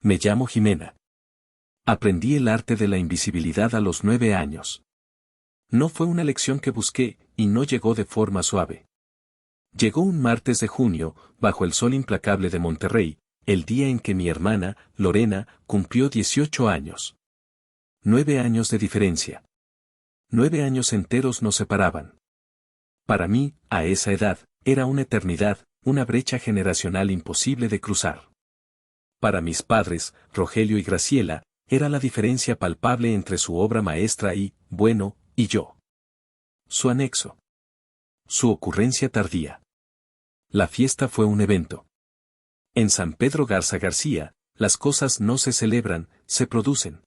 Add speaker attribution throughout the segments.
Speaker 1: Me llamo Jimena. Aprendí el arte de la invisibilidad a los 9 años. No fue una lección que busqué, y no llegó de forma suave. Llegó un martes de junio, bajo el sol implacable de Monterrey, el día en que mi hermana, Lorena, cumplió 18 años. 9 años de diferencia. 9 años enteros nos separaban. Para mí, a esa edad, era una eternidad, una brecha generacional imposible de cruzar. Para mis padres, Rogelio y Graciela, era la diferencia palpable entre su obra maestra y, bueno, y yo. Su anexo. Su ocurrencia tardía. La fiesta fue un evento. En San Pedro Garza García, las cosas no se celebran, se producen.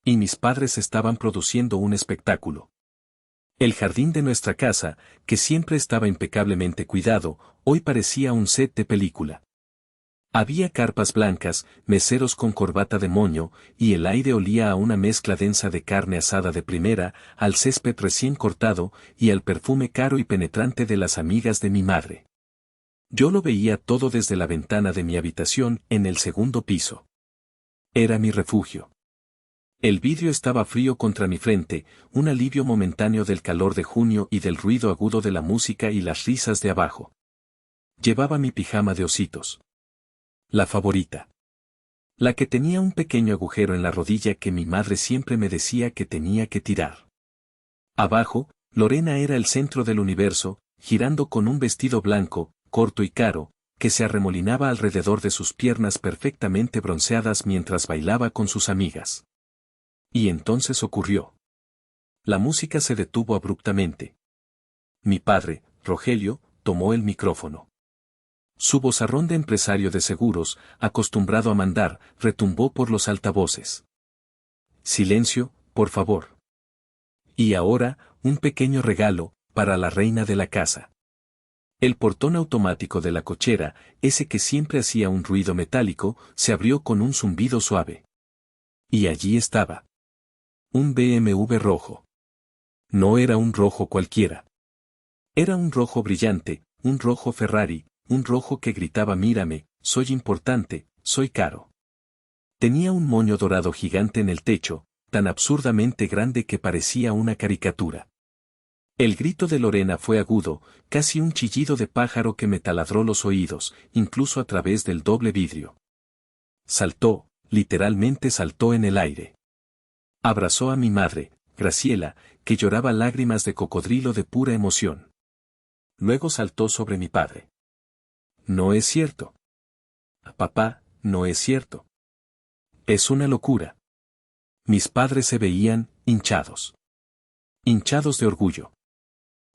Speaker 1: Y mis padres estaban produciendo un espectáculo. El jardín de nuestra casa, que siempre estaba impecablemente cuidado, hoy parecía un set de película. Había carpas blancas, meseros con corbata de moño, y el aire olía a una mezcla densa de carne asada de primera, al césped recién cortado, y al perfume caro y penetrante de las amigas de mi madre. Yo lo veía todo desde la ventana de mi habitación en el segundo piso. Era mi refugio. El vidrio estaba frío contra mi frente, un alivio momentáneo del calor de junio y del ruido agudo de la música y las risas de abajo. Llevaba mi pijama de ositos. La favorita. La que tenía un pequeño agujero en la rodilla que mi madre siempre me decía que tenía que tirar. Abajo, Lorena era el centro del universo, girando con un vestido blanco, corto y caro, que se arremolinaba alrededor de sus piernas perfectamente bronceadas mientras bailaba con sus amigas. Y entonces ocurrió. La música se detuvo abruptamente. Mi padre, Rogelio, tomó el micrófono. Su vozarrón de empresario de seguros, acostumbrado a mandar, retumbó por los altavoces. Silencio, por favor. Y ahora, un pequeño regalo, para la reina de la casa. El portón automático de la cochera, ese que siempre hacía un ruido metálico, se abrió con un zumbido suave. Y allí estaba. Un BMW rojo. No era un rojo cualquiera. Era un rojo brillante, un rojo Ferrari, un rojo que gritaba mírame, soy importante, soy caro. Tenía un moño dorado gigante en el techo, tan absurdamente grande que parecía una caricatura. El grito de Lorena fue agudo, casi un chillido de pájaro que me taladró los oídos, incluso a través del doble vidrio. Saltó, literalmente saltó en el aire. Abrazó a mi madre, Graciela, que lloraba lágrimas de cocodrilo de pura emoción. Luego saltó sobre mi padre. No es cierto. Papá, no es cierto. Es una locura. Mis padres se veían, hinchados. Hinchados de orgullo.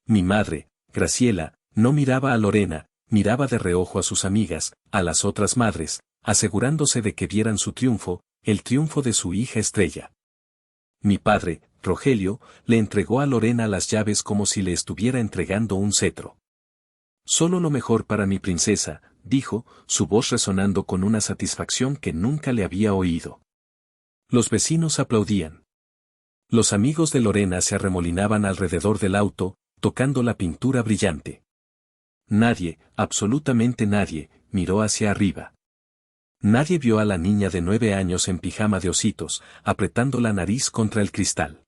Speaker 1: Mi madre, Graciela, no miraba a Lorena, miraba de reojo a sus amigas, a las otras madres, asegurándose de que vieran su triunfo, el triunfo de su hija estrella. Mi padre, Rogelio, le entregó a Lorena las llaves como si le estuviera entregando un cetro. Solo lo mejor para mi princesa, dijo, su voz resonando con una satisfacción que nunca le había oído. Los vecinos aplaudían. Los amigos de Lorena se arremolinaban alrededor del auto, tocando la pintura brillante. Nadie, absolutamente nadie, miró hacia arriba. Nadie vio a la niña de 9 años en pijama de ositos, apretando la nariz contra el cristal.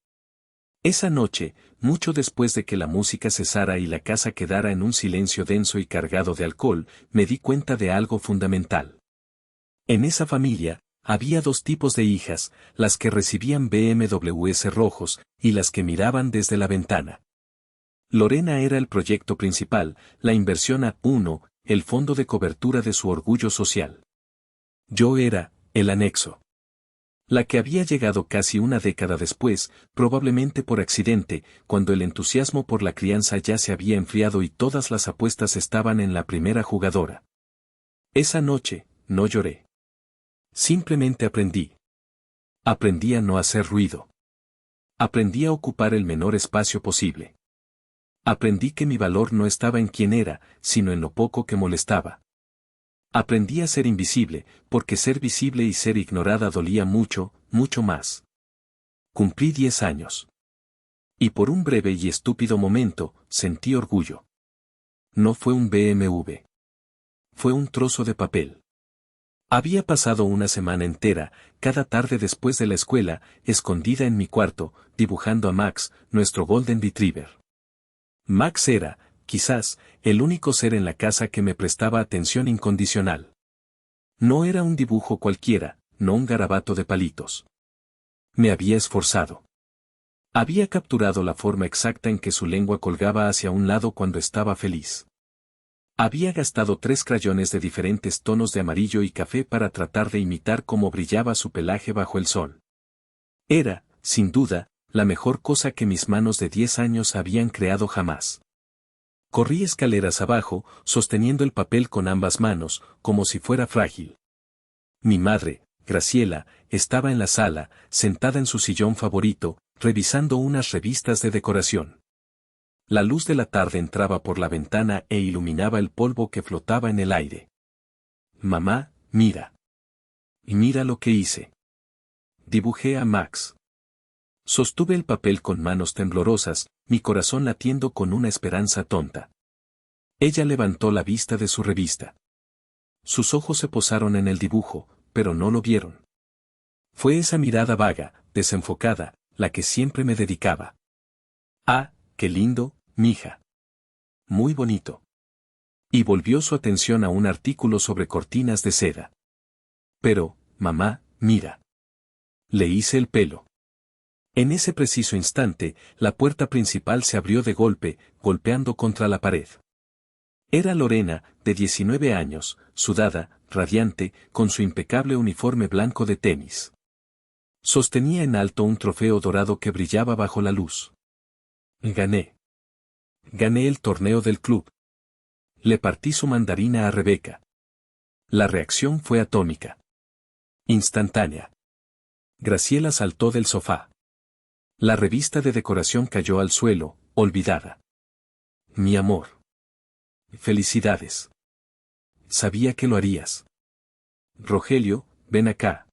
Speaker 1: Esa noche, mucho después de que la música cesara y la casa quedara en un silencio denso y cargado de alcohol, me di cuenta de algo fundamental. En esa familia, había 2 tipos de hijas, las que recibían BMWs rojos, y las que miraban desde la ventana. Lorena era el proyecto principal, la inversión A1, el fondo de cobertura de su orgullo social. Yo era, el anexo. La que había llegado casi una década después, probablemente por accidente, cuando el entusiasmo por la crianza ya se había enfriado y todas las apuestas estaban en la primera jugadora. Esa noche, no lloré. Simplemente aprendí. Aprendí a no hacer ruido. Aprendí a ocupar el menor espacio posible. Aprendí que mi valor no estaba en quién era, sino en lo poco que molestaba. Aprendí a ser invisible, porque ser visible y ser ignorada dolía mucho, mucho más. Cumplí 10 años. Y por un breve y estúpido momento, sentí orgullo. No fue un BMW. Fue un trozo de papel. Había pasado una semana entera, cada tarde después de la escuela, escondida en mi cuarto, dibujando a Max, nuestro Golden Retriever. Max era, quizás, el único ser en la casa que me prestaba atención incondicional. No era un dibujo cualquiera, no un garabato de palitos. Me había esforzado. Había capturado la forma exacta en que su lengua colgaba hacia un lado cuando estaba feliz. Había gastado 3 crayones de diferentes tonos de amarillo y café para tratar de imitar cómo brillaba su pelaje bajo el sol. Era, sin duda, la mejor cosa que mis manos de 10 años habían creado jamás. Corrí escaleras abajo, sosteniendo el papel con ambas manos, como si fuera frágil. Mi madre, Graciela, estaba en la sala, sentada en su sillón favorito, revisando unas revistas de decoración. La luz de la tarde entraba por la ventana e iluminaba el polvo que flotaba en el aire. Mamá, mira. Y mira lo que hice. Dibujé a Max. Sostuve el papel con manos temblorosas, mi corazón latiendo con una esperanza tonta. Ella levantó la vista de su revista. Sus ojos se posaron en el dibujo, pero no lo vieron. Fue esa mirada vaga, desenfocada, la que siempre me dedicaba. Ah, qué lindo, mija. Muy bonito. Y volvió su atención a un artículo sobre cortinas de seda. Pero, mamá, mira. Le hice el pelo. En ese preciso instante, la puerta principal se abrió de golpe, golpeando contra la pared. Era Lorena, de 19 años, sudada, radiante, con su impecable uniforme blanco de tenis. Sostenía en alto un trofeo dorado que brillaba bajo la luz. Gané. Gané el torneo del club. Le partí su mandarina a Rebeca. La reacción fue atómica. Instantánea. Graciela saltó del sofá. La revista de decoración cayó al suelo, olvidada. Mi amor. Felicidades. Sabía que lo harías. Rogelio, ven acá.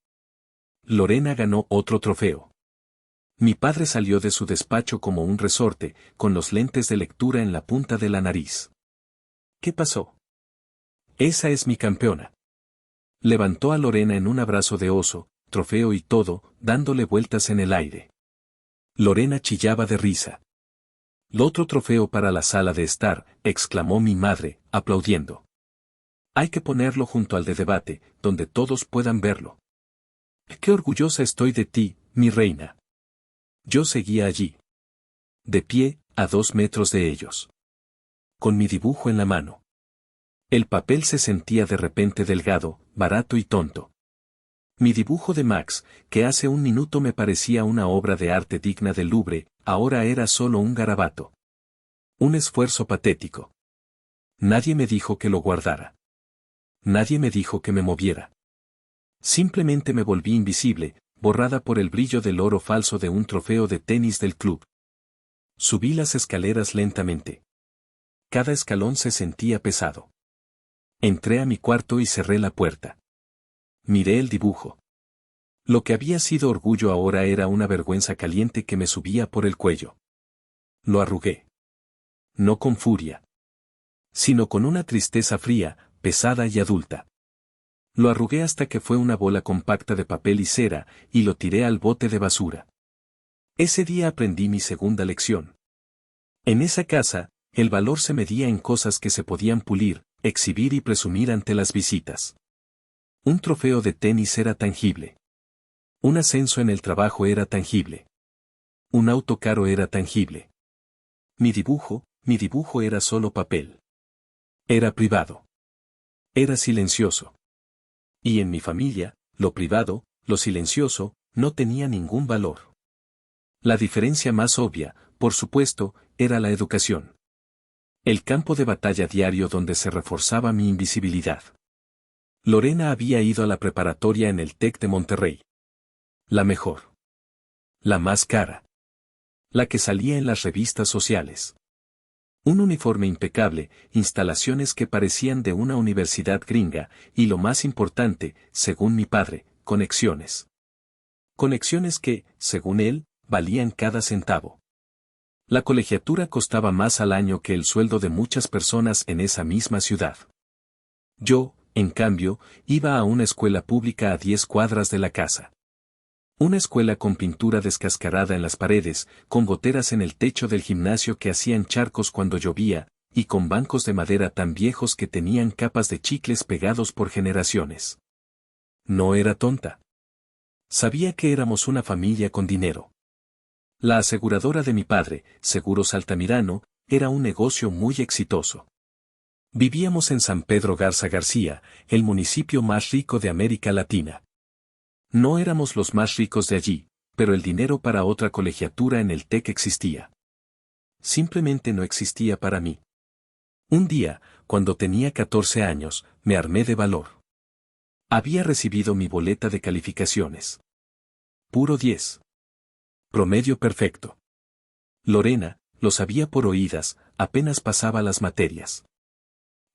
Speaker 1: Lorena ganó otro trofeo. Mi padre salió de su despacho como un resorte, con los lentes de lectura en la punta de la nariz. ¿Qué pasó? Esa es mi campeona. Levantó a Lorena en un abrazo de oso, trofeo y todo, dándole vueltas en el aire. Lorena chillaba de risa. Otro trofeo para la sala de estar, exclamó mi madre, aplaudiendo. Hay que ponerlo junto al de debate, donde todos puedan verlo. Qué orgullosa estoy de ti, mi reina. Yo seguía allí. De pie, a 2 metros de ellos. Con mi dibujo en la mano. El papel se sentía de repente delgado, barato y tonto. Mi dibujo de Max, que hace un minuto me parecía una obra de arte digna del Louvre, ahora era solo un garabato. Un esfuerzo patético. Nadie me dijo que lo guardara. Nadie me dijo que me moviera. Simplemente me volví invisible, borrada por el brillo del oro falso de un trofeo de tenis del club. Subí las escaleras lentamente. Cada escalón se sentía pesado. Entré a mi cuarto y cerré la puerta. Miré el dibujo. Lo que había sido orgullo ahora era una vergüenza caliente que me subía por el cuello. Lo arrugué. No con furia, sino con una tristeza fría, pesada y adulta. Lo arrugué hasta que fue una bola compacta de papel y cera, y lo tiré al bote de basura. Ese día aprendí mi segunda lección. En esa casa, el valor se medía en cosas que se podían pulir, exhibir y presumir ante las visitas. Un trofeo de tenis era tangible. Un ascenso en el trabajo era tangible. Un auto caro era tangible. Mi dibujo era solo papel. Era privado. Era silencioso. Y en mi familia, lo privado, lo silencioso, no tenía ningún valor. La diferencia más obvia, por supuesto, era la educación. El campo de batalla diario donde se reforzaba mi invisibilidad. Lorena había ido a la preparatoria en el TEC de Monterrey. La mejor. La más cara. La que salía en las revistas sociales. Un uniforme impecable, instalaciones que parecían de una universidad gringa, y lo más importante, según mi padre, conexiones. Conexiones que, según él, valían cada centavo. La colegiatura costaba más al año que el sueldo de muchas personas en esa misma ciudad. Yo, en cambio, iba a una escuela pública a 10 cuadras de la casa. Una escuela con pintura descascarada en las paredes, con goteras en el techo del gimnasio que hacían charcos cuando llovía, y con bancos de madera tan viejos que tenían capas de chicles pegados por generaciones. No era tonta. Sabía que éramos una familia con dinero. La aseguradora de mi padre, Seguros Altamirano, era un negocio muy exitoso. Vivíamos en San Pedro Garza García, el municipio más rico de América Latina. No éramos los más ricos de allí, pero el dinero para otra colegiatura en el TEC existía. Simplemente no existía para mí. Un día, cuando tenía 14 años, me armé de valor. Había recibido mi boleta de calificaciones. Puro 10. Promedio perfecto. Lorena, lo sabía por oídas, apenas pasaba las materias.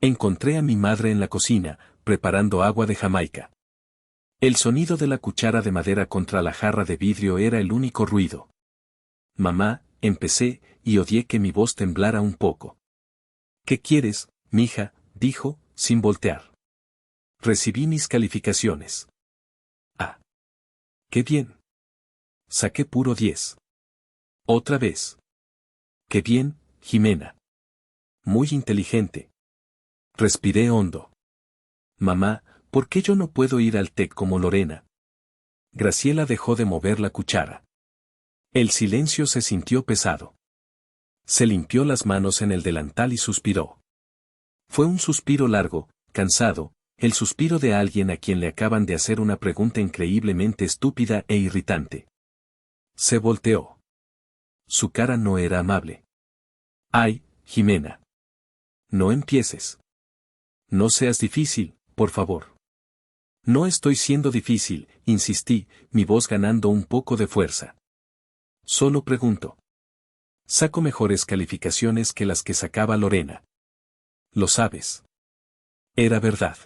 Speaker 1: Encontré a mi madre en la cocina, preparando agua de Jamaica. El sonido de la cuchara de madera contra la jarra de vidrio era el único ruido. Mamá, empecé, y odié que mi voz temblara un poco. ¿Qué quieres, mija?, dijo, sin voltear. Recibí mis calificaciones. Ah. ¡Qué bien! Saqué puro 10. Otra vez. ¡Qué bien, Jimena! Muy inteligente. Respiré hondo. Mamá, ¿por qué yo no puedo ir al TEC como Lorena? Graciela dejó de mover la cuchara. El silencio se sintió pesado. Se limpió las manos en el delantal y suspiró. Fue un suspiro largo, cansado, el suspiro de alguien a quien le acaban de hacer una pregunta increíblemente estúpida e irritante. Se volteó. Su cara no era amable. ¡Ay, Jimena! No empieces. No seas difícil, por favor. No estoy siendo difícil, insistí, mi voz ganando un poco de fuerza. Solo pregunto. Saco mejores calificaciones que las que sacaba Lorena. Lo sabes. Era verdad.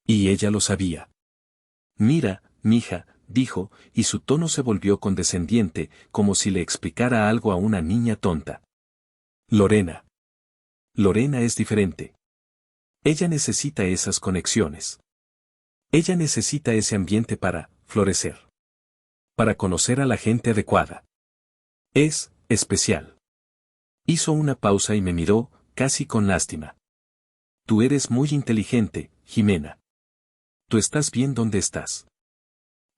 Speaker 1: Y ella lo sabía. Mira, mija, dijo, y su tono se volvió condescendiente, como si le explicara algo a una niña tonta. Lorena. Lorena es diferente. Ella necesita esas conexiones. Ella necesita ese ambiente para florecer. Para conocer a la gente adecuada. Es especial. Hizo una pausa y me miró, casi con lástima. Tú eres muy inteligente, Jimena. Tú estás bien donde estás.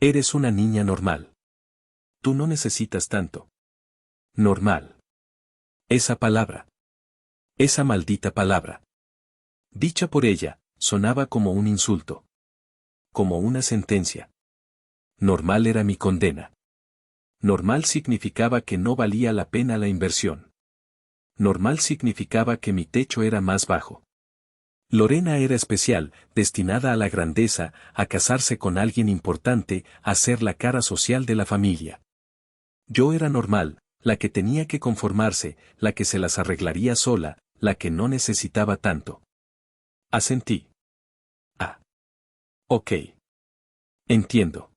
Speaker 1: Eres una niña normal. Tú no necesitas tanto. Normal. Esa palabra. Esa maldita palabra. Dicha por ella, sonaba como un insulto. Como una sentencia. Normal era mi condena. Normal significaba que no valía la pena la inversión. Normal significaba que mi techo era más bajo. Lorena era especial, destinada a la grandeza, a casarse con alguien importante, a ser la cara social de la familia. Yo era normal, la que tenía que conformarse, la que se las arreglaría sola, la que no necesitaba tanto. Asentí. Ah. Ok. Entiendo.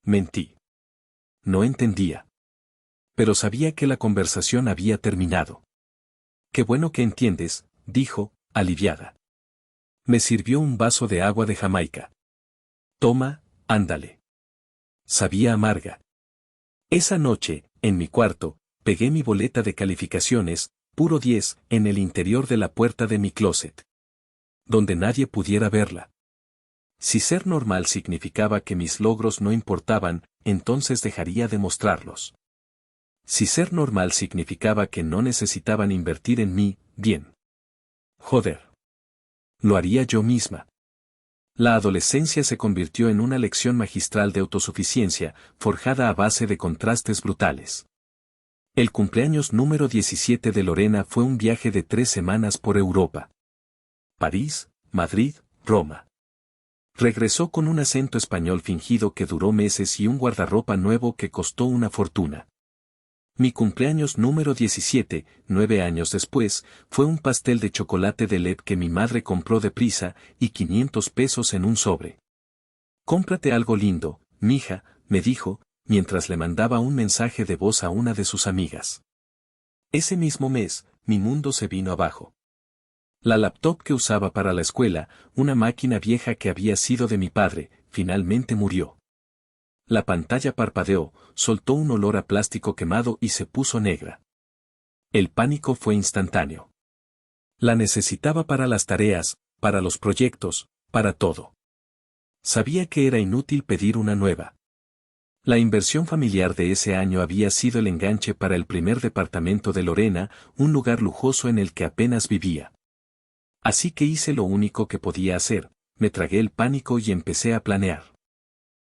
Speaker 1: Mentí. No entendía. Pero sabía que la conversación había terminado. Qué bueno que entiendes, dijo, aliviada. Me sirvió un vaso de agua de Jamaica. Toma, ándale. Sabía amarga. Esa noche, en mi cuarto, pegué mi boleta de calificaciones, puro 10, en el interior de la puerta de mi closet. Donde nadie pudiera verla. Si ser normal significaba que mis logros no importaban, entonces dejaría de mostrarlos. Si ser normal significaba que no necesitaban invertir en mí, bien. Joder. Lo haría yo misma. La adolescencia se convirtió en una lección magistral de autosuficiencia, forjada a base de contrastes brutales. El cumpleaños número 17 de Lorena fue un viaje de 3 semanas por Europa. París, Madrid, Roma. Regresó con un acento español fingido que duró meses y un guardarropa nuevo que costó una fortuna. Mi cumpleaños número 17, 9 años después, fue un pastel de chocolate de LED que mi madre compró deprisa, y 500 pesos en un sobre. Cómprate algo lindo, mija, me dijo, mientras le mandaba un mensaje de voz a una de sus amigas. Ese mismo mes, mi mundo se vino abajo. La laptop que usaba para la escuela, una máquina vieja que había sido de mi padre, finalmente murió. La pantalla parpadeó, soltó un olor a plástico quemado y se puso negra. El pánico fue instantáneo. La necesitaba para las tareas, para los proyectos, para todo. Sabía que era inútil pedir una nueva. La inversión familiar de ese año había sido el enganche para el primer departamento de Lorena, un lugar lujoso en el que apenas vivía. Así que hice lo único que podía hacer, me tragué el pánico y empecé a planear.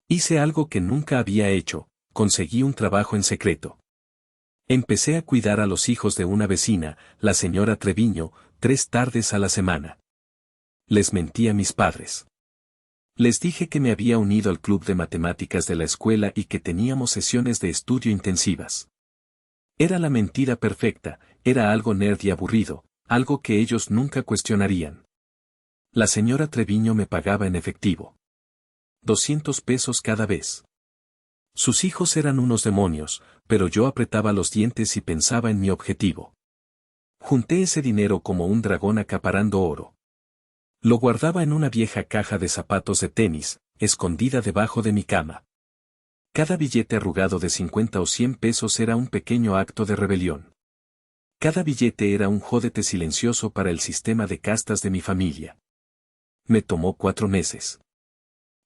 Speaker 1: Hice algo que nunca había hecho, conseguí un trabajo en secreto. Empecé a cuidar a los hijos de una vecina, la señora Treviño, 3 tardes a la semana. Les mentí a mis padres. Les dije que me había unido al club de matemáticas de la escuela y que teníamos sesiones de estudio intensivas. Era la mentira perfecta, era algo nerd y aburrido, algo que ellos nunca cuestionarían. La señora Treviño me pagaba en efectivo. 200 pesos cada vez. Sus hijos eran unos demonios, pero yo apretaba los dientes y pensaba en mi objetivo. Junté ese dinero como un dragón acaparando oro. Lo guardaba en una vieja caja de zapatos de tenis, escondida debajo de mi cama. Cada billete arrugado de 50 o 100 pesos era un pequeño acto de rebelión. Cada billete era un jódete silencioso para el sistema de castas de mi familia. Me tomó 4 meses.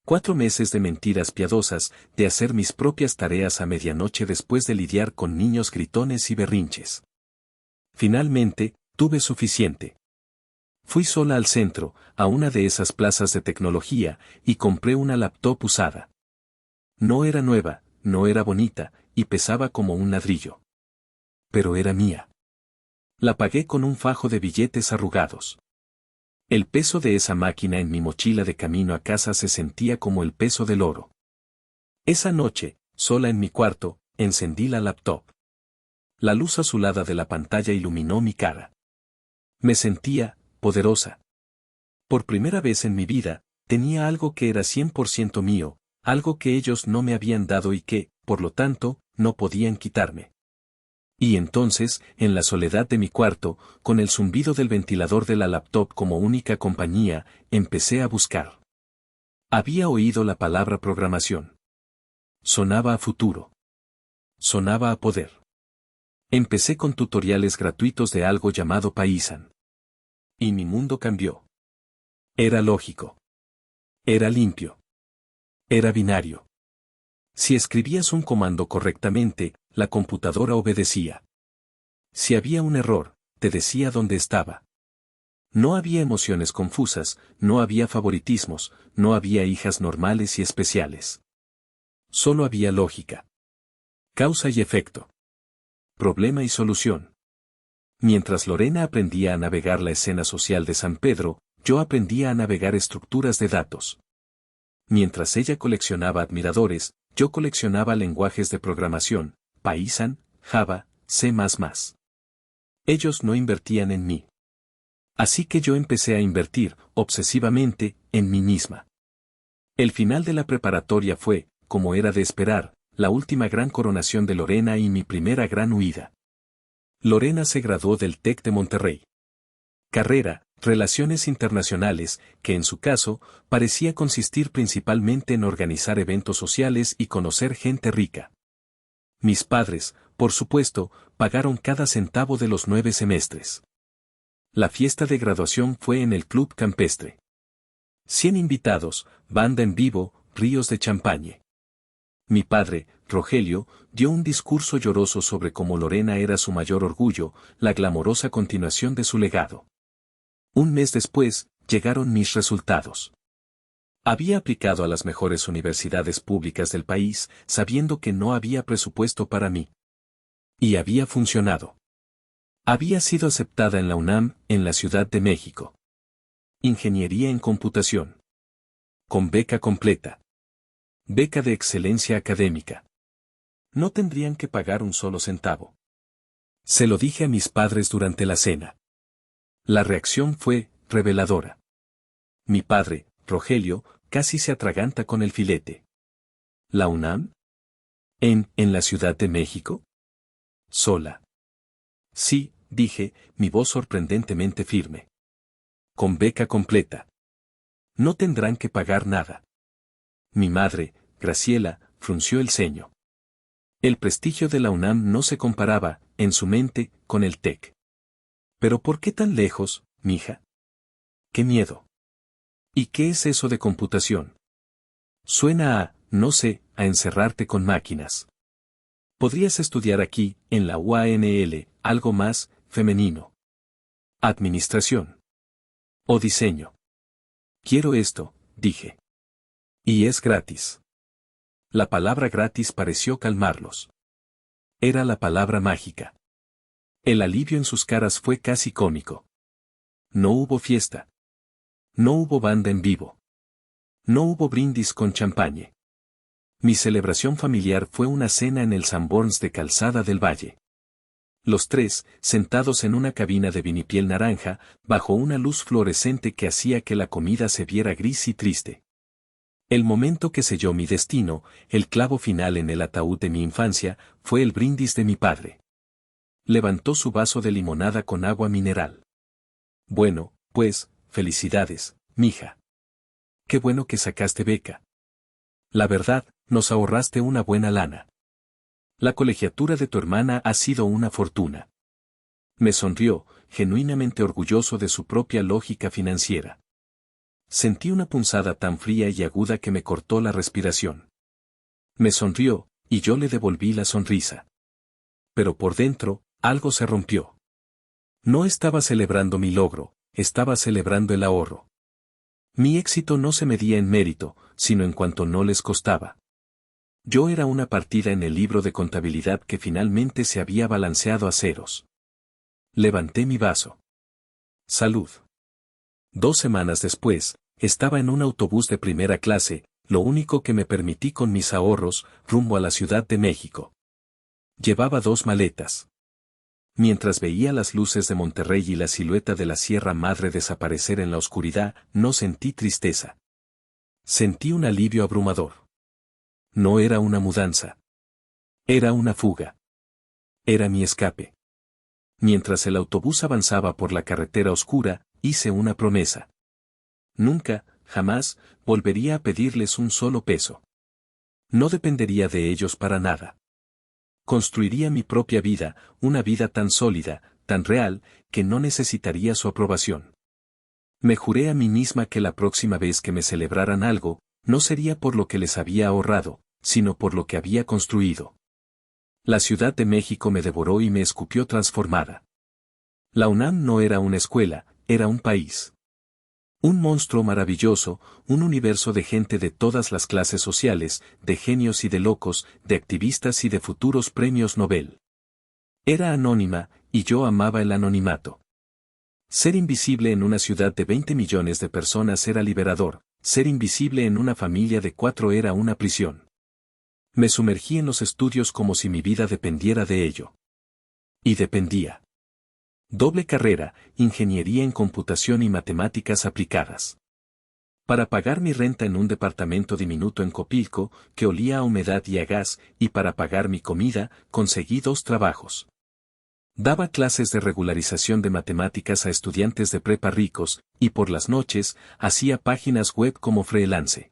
Speaker 1: 4 meses de mentiras piadosas, de hacer mis propias tareas a medianoche después de lidiar con niños gritones y berrinches. Finalmente, tuve suficiente. Fui sola al centro, a una de esas plazas de tecnología, y compré una laptop usada. No era nueva, no era bonita, y pesaba como un ladrillo. Pero era mía. La pagué con un fajo de billetes arrugados. El peso de esa máquina en mi mochila de camino a casa se sentía como el peso del oro. Esa noche, sola en mi cuarto, encendí la laptop. La luz azulada de la pantalla iluminó mi cara. Me sentía poderosa. Por primera vez en mi vida, tenía algo que era 100% mío, algo que ellos no me habían dado y que, por lo tanto, no podían quitarme. Y entonces, en la soledad de mi cuarto, con el zumbido del ventilador de la laptop como única compañía, empecé a buscar. Había oído la palabra programación. Sonaba a futuro. Sonaba a poder. Empecé con tutoriales gratuitos de algo llamado Python. Y mi mundo cambió. Era lógico. Era limpio. Era binario. Si escribías un comando correctamente, la computadora obedecía. Si había un error, te decía dónde estaba. No había emociones confusas, no había favoritismos, no había hijas normales y especiales. Solo había lógica. Causa y efecto. Problema y solución. Mientras Lorena aprendía a navegar la escena social de San Pedro, yo aprendía a navegar estructuras de datos. Mientras ella coleccionaba admiradores, yo coleccionaba lenguajes de programación, Python, Java, C++. Ellos no invertían en mí. Así que yo empecé a invertir, obsesivamente, en mí misma. El final de la preparatoria fue, como era de esperar, la última gran coronación de Lorena y mi primera gran huida. Lorena se graduó del TEC de Monterrey. Carrera, Relaciones Internacionales, que en su caso, parecía consistir principalmente en organizar eventos sociales y conocer gente rica. Mis padres, por supuesto, pagaron cada centavo de los 9 semestres. La fiesta de graduación fue en el Club Campestre. 100 invitados, banda en vivo, ríos de champaña. Mi padre, Rogelio, dio un discurso lloroso sobre cómo Lorena era su mayor orgullo, la glamorosa continuación de su legado. Un mes después, llegaron mis resultados. Había aplicado a las mejores universidades públicas del país, sabiendo que no había presupuesto para mí. Y había funcionado. Había sido aceptada en la UNAM, en la Ciudad de México. Ingeniería en computación. Con beca completa. Beca de excelencia académica. No tendrían que pagar un solo centavo. Se lo dije a mis padres durante la cena. La reacción fue reveladora. Mi padre, Rogelio, casi se atraganta con el filete. ¿La UNAM? ¿En la Ciudad de México? ¿Sola? Sí, dije, mi voz sorprendentemente firme. Con beca completa. No tendrán que pagar nada. Mi madre, Graciela, frunció el ceño. El prestigio de la UNAM no se comparaba, en su mente, con el TEC. ¿Pero por qué tan lejos, mija? ¡Qué miedo! ¿Y qué es eso de computación? Suena a, no sé, a encerrarte con máquinas. Podrías estudiar aquí, en la UANL, algo más, femenino. Administración. O diseño. Quiero esto, dije. Y es gratis. La palabra gratis pareció calmarlos. Era la palabra mágica. El alivio en sus caras fue casi cómico. No hubo fiesta. No hubo banda en vivo. No hubo brindis con champagne. Mi celebración familiar fue una cena en el Sanborns de Calzada del Valle. Los tres, sentados en una cabina de vinipiel naranja, bajo una luz fluorescente que hacía que la comida se viera gris y triste. El momento que selló mi destino, el clavo final en el ataúd de mi infancia, fue el brindis de mi padre. Levantó su vaso de limonada con agua mineral. Bueno, pues, felicidades, mija. Qué bueno que sacaste beca. La verdad, nos ahorraste una buena lana. La colegiatura de tu hermana ha sido una fortuna. Me sonrió, genuinamente orgulloso de su propia lógica financiera. Sentí una punzada tan fría y aguda que me cortó la respiración. Me sonrió, y yo le devolví la sonrisa. Pero por dentro, algo se rompió. No estaba celebrando mi logro, estaba celebrando el ahorro. Mi éxito no se medía en mérito, sino en cuanto no les costaba. Yo era una partida en el libro de contabilidad que finalmente se había balanceado a ceros. Levanté mi vaso. Salud. 2 semanas después, estaba en un autobús de primera clase, lo único que me permití con mis ahorros, rumbo a la Ciudad de México. Llevaba 2 maletas. Mientras veía las luces de Monterrey y la silueta de la Sierra Madre desaparecer en la oscuridad, no sentí tristeza. Sentí un alivio abrumador. No era una mudanza. Era una fuga. Era mi escape. Mientras el autobús avanzaba por la carretera oscura, hice una promesa. Nunca, jamás, volvería a pedirles un solo peso. No dependería de ellos para nada. Construiría mi propia vida, una vida tan sólida, tan real, que no necesitaría su aprobación. Me juré a mí misma que la próxima vez que me celebraran algo, no sería por lo que les había ahorrado, sino por lo que había construido. La Ciudad de México me devoró y me escupió transformada. La UNAM no era una escuela, era un país. Un monstruo maravilloso, un universo de gente de todas las clases sociales, de genios y de locos, de activistas y de futuros premios Nobel. Era anónima, y yo amaba el anonimato. Ser invisible en una ciudad de 20 millones de personas era liberador, ser invisible en una familia de 4 era una prisión. Me sumergí en los estudios como si mi vida dependiera de ello. Y dependía. Doble carrera, ingeniería en computación y matemáticas aplicadas. Para pagar mi renta en un departamento diminuto en Copilco, que olía a humedad y a gas, y para pagar mi comida, conseguí 2 trabajos. Daba clases de regularización de matemáticas a estudiantes de prepa ricos, y por las noches, hacía páginas web como freelance.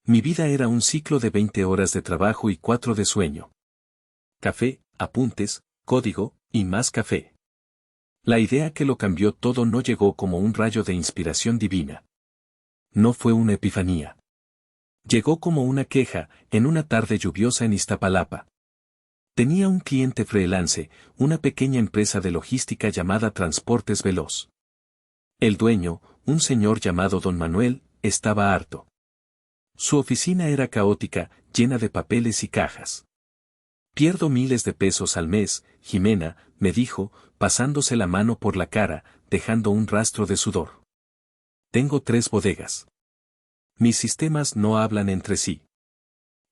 Speaker 1: Mi vida era un ciclo de 20 horas de trabajo y 4 de sueño. Café, apuntes, código, y más café. La idea que lo cambió todo no llegó como un rayo de inspiración divina. No fue una epifanía. Llegó como una queja, en una tarde lluviosa en Iztapalapa. Tenía un cliente freelance, una pequeña empresa de logística llamada Transportes Veloz. El dueño, un señor llamado Don Manuel, estaba harto. Su oficina era caótica, llena de papeles y cajas. Pierdo miles de pesos al mes, Jimena, me dijo, pasándose la mano por la cara, dejando un rastro de sudor. Tengo 3 bodegas. Mis sistemas no hablan entre sí.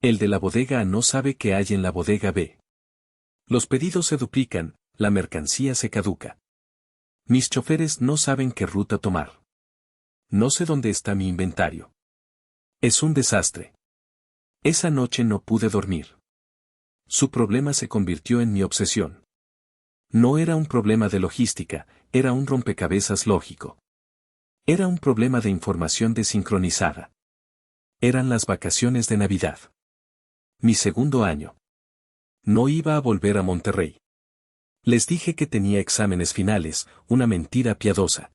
Speaker 1: El de la bodega A no sabe qué hay en la bodega B. Los pedidos se duplican, la mercancía se caduca. Mis choferes no saben qué ruta tomar. No sé dónde está mi inventario. Es un desastre. Esa noche no pude dormir. Su problema se convirtió en mi obsesión. No era un problema de logística, era un rompecabezas lógico. Era un problema de información desincronizada. Eran las vacaciones de Navidad. Mi segundo año. No iba a volver a Monterrey. Les dije que tenía exámenes finales, una mentira piadosa.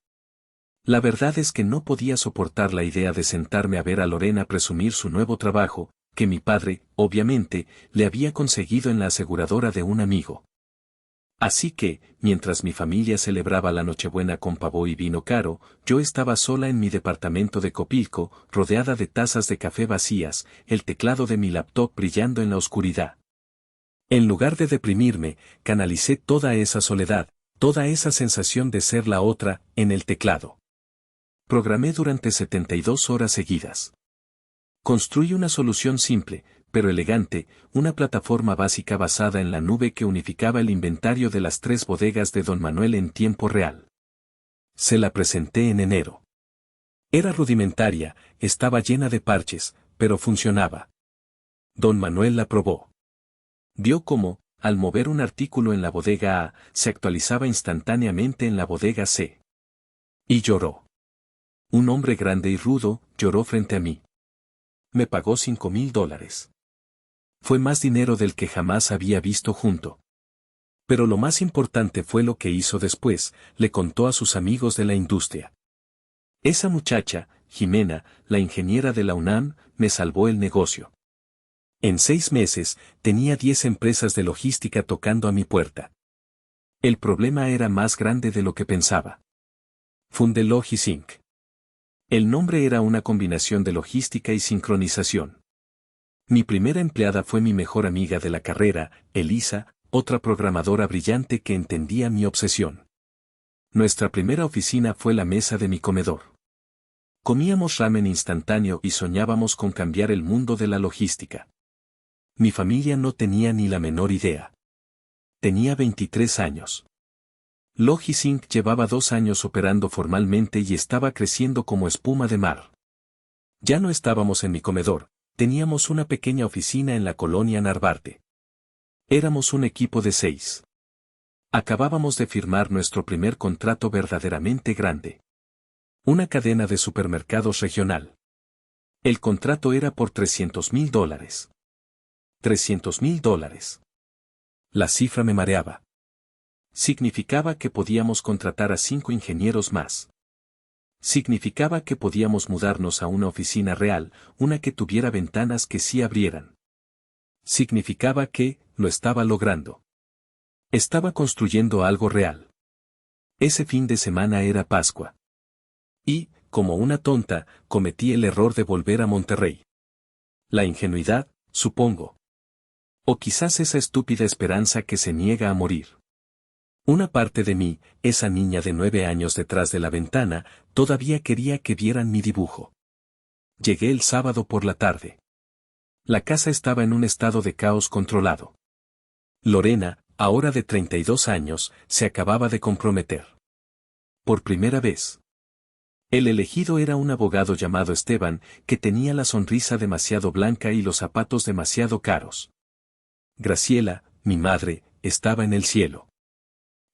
Speaker 1: La verdad es que no podía soportar la idea de sentarme a ver a Lorena presumir su nuevo trabajo, que mi padre, obviamente, le había conseguido en la aseguradora de un amigo. Así que, mientras mi familia celebraba la Nochebuena con pavó y vino caro, yo estaba sola en mi departamento de Copilco, rodeada de tazas de café vacías, el teclado de mi laptop brillando en la oscuridad. En lugar de deprimirme, canalicé toda esa soledad, toda esa sensación de ser la otra, en el teclado. Programé durante 72 horas seguidas. Construí una solución simple, pero elegante, una plataforma básica basada en la nube que unificaba el inventario de las 3 bodegas de Don Manuel en tiempo real. Se la presenté en enero. Era rudimentaria, estaba llena de parches, pero funcionaba. Don Manuel la probó. Vio cómo, al mover un artículo en la bodega A, se actualizaba instantáneamente en la bodega C. Y lloró. Un hombre grande y rudo, lloró frente a mí. Me pagó $5,000. Fue más dinero del que jamás había visto junto. Pero lo más importante fue lo que hizo después, le contó a sus amigos de la industria. Esa muchacha, Jimena, la ingeniera de la UNAM, me salvó el negocio. En 6 meses, tenía 10 empresas de logística tocando a mi puerta. El problema era más grande de lo que pensaba. Fundé Logis Inc. El nombre era una combinación de logística y sincronización. Mi primera empleada fue mi mejor amiga de la carrera, Elisa, otra programadora brillante que entendía mi obsesión. Nuestra primera oficina fue la mesa de mi comedor. Comíamos ramen instantáneo y soñábamos con cambiar el mundo de la logística. Mi familia no tenía ni la menor idea. Tenía 23 años. Logis Inc. llevaba 2 años operando formalmente y estaba creciendo como espuma de mar. Ya no estábamos en mi comedor, teníamos una pequeña oficina en la colonia Narvarte. Éramos un equipo de 6. Acabábamos de firmar nuestro primer contrato verdaderamente grande. Una cadena de supermercados regional. El contrato era por $300,000. $300,000. La cifra me mareaba. Significaba que podíamos contratar a 5 ingenieros más. Significaba que podíamos mudarnos a una oficina real, una que tuviera ventanas que sí abrieran. Significaba que, lo estaba logrando. Estaba construyendo algo real. Ese fin de semana era Pascua. Y, como una tonta, cometí el error de volver a Monterrey. La ingenuidad, supongo. O quizás esa estúpida esperanza que se niega a morir. Una parte de mí, esa niña de 9 años detrás de la ventana, todavía quería que vieran mi dibujo. Llegué el sábado por la tarde. La casa estaba en un estado de caos controlado. Lorena, ahora de 32 años, se acababa de comprometer. Por primera vez. El elegido era un abogado llamado Esteban, que tenía la sonrisa demasiado blanca y los zapatos demasiado caros. Graciela, mi madre, estaba en el cielo.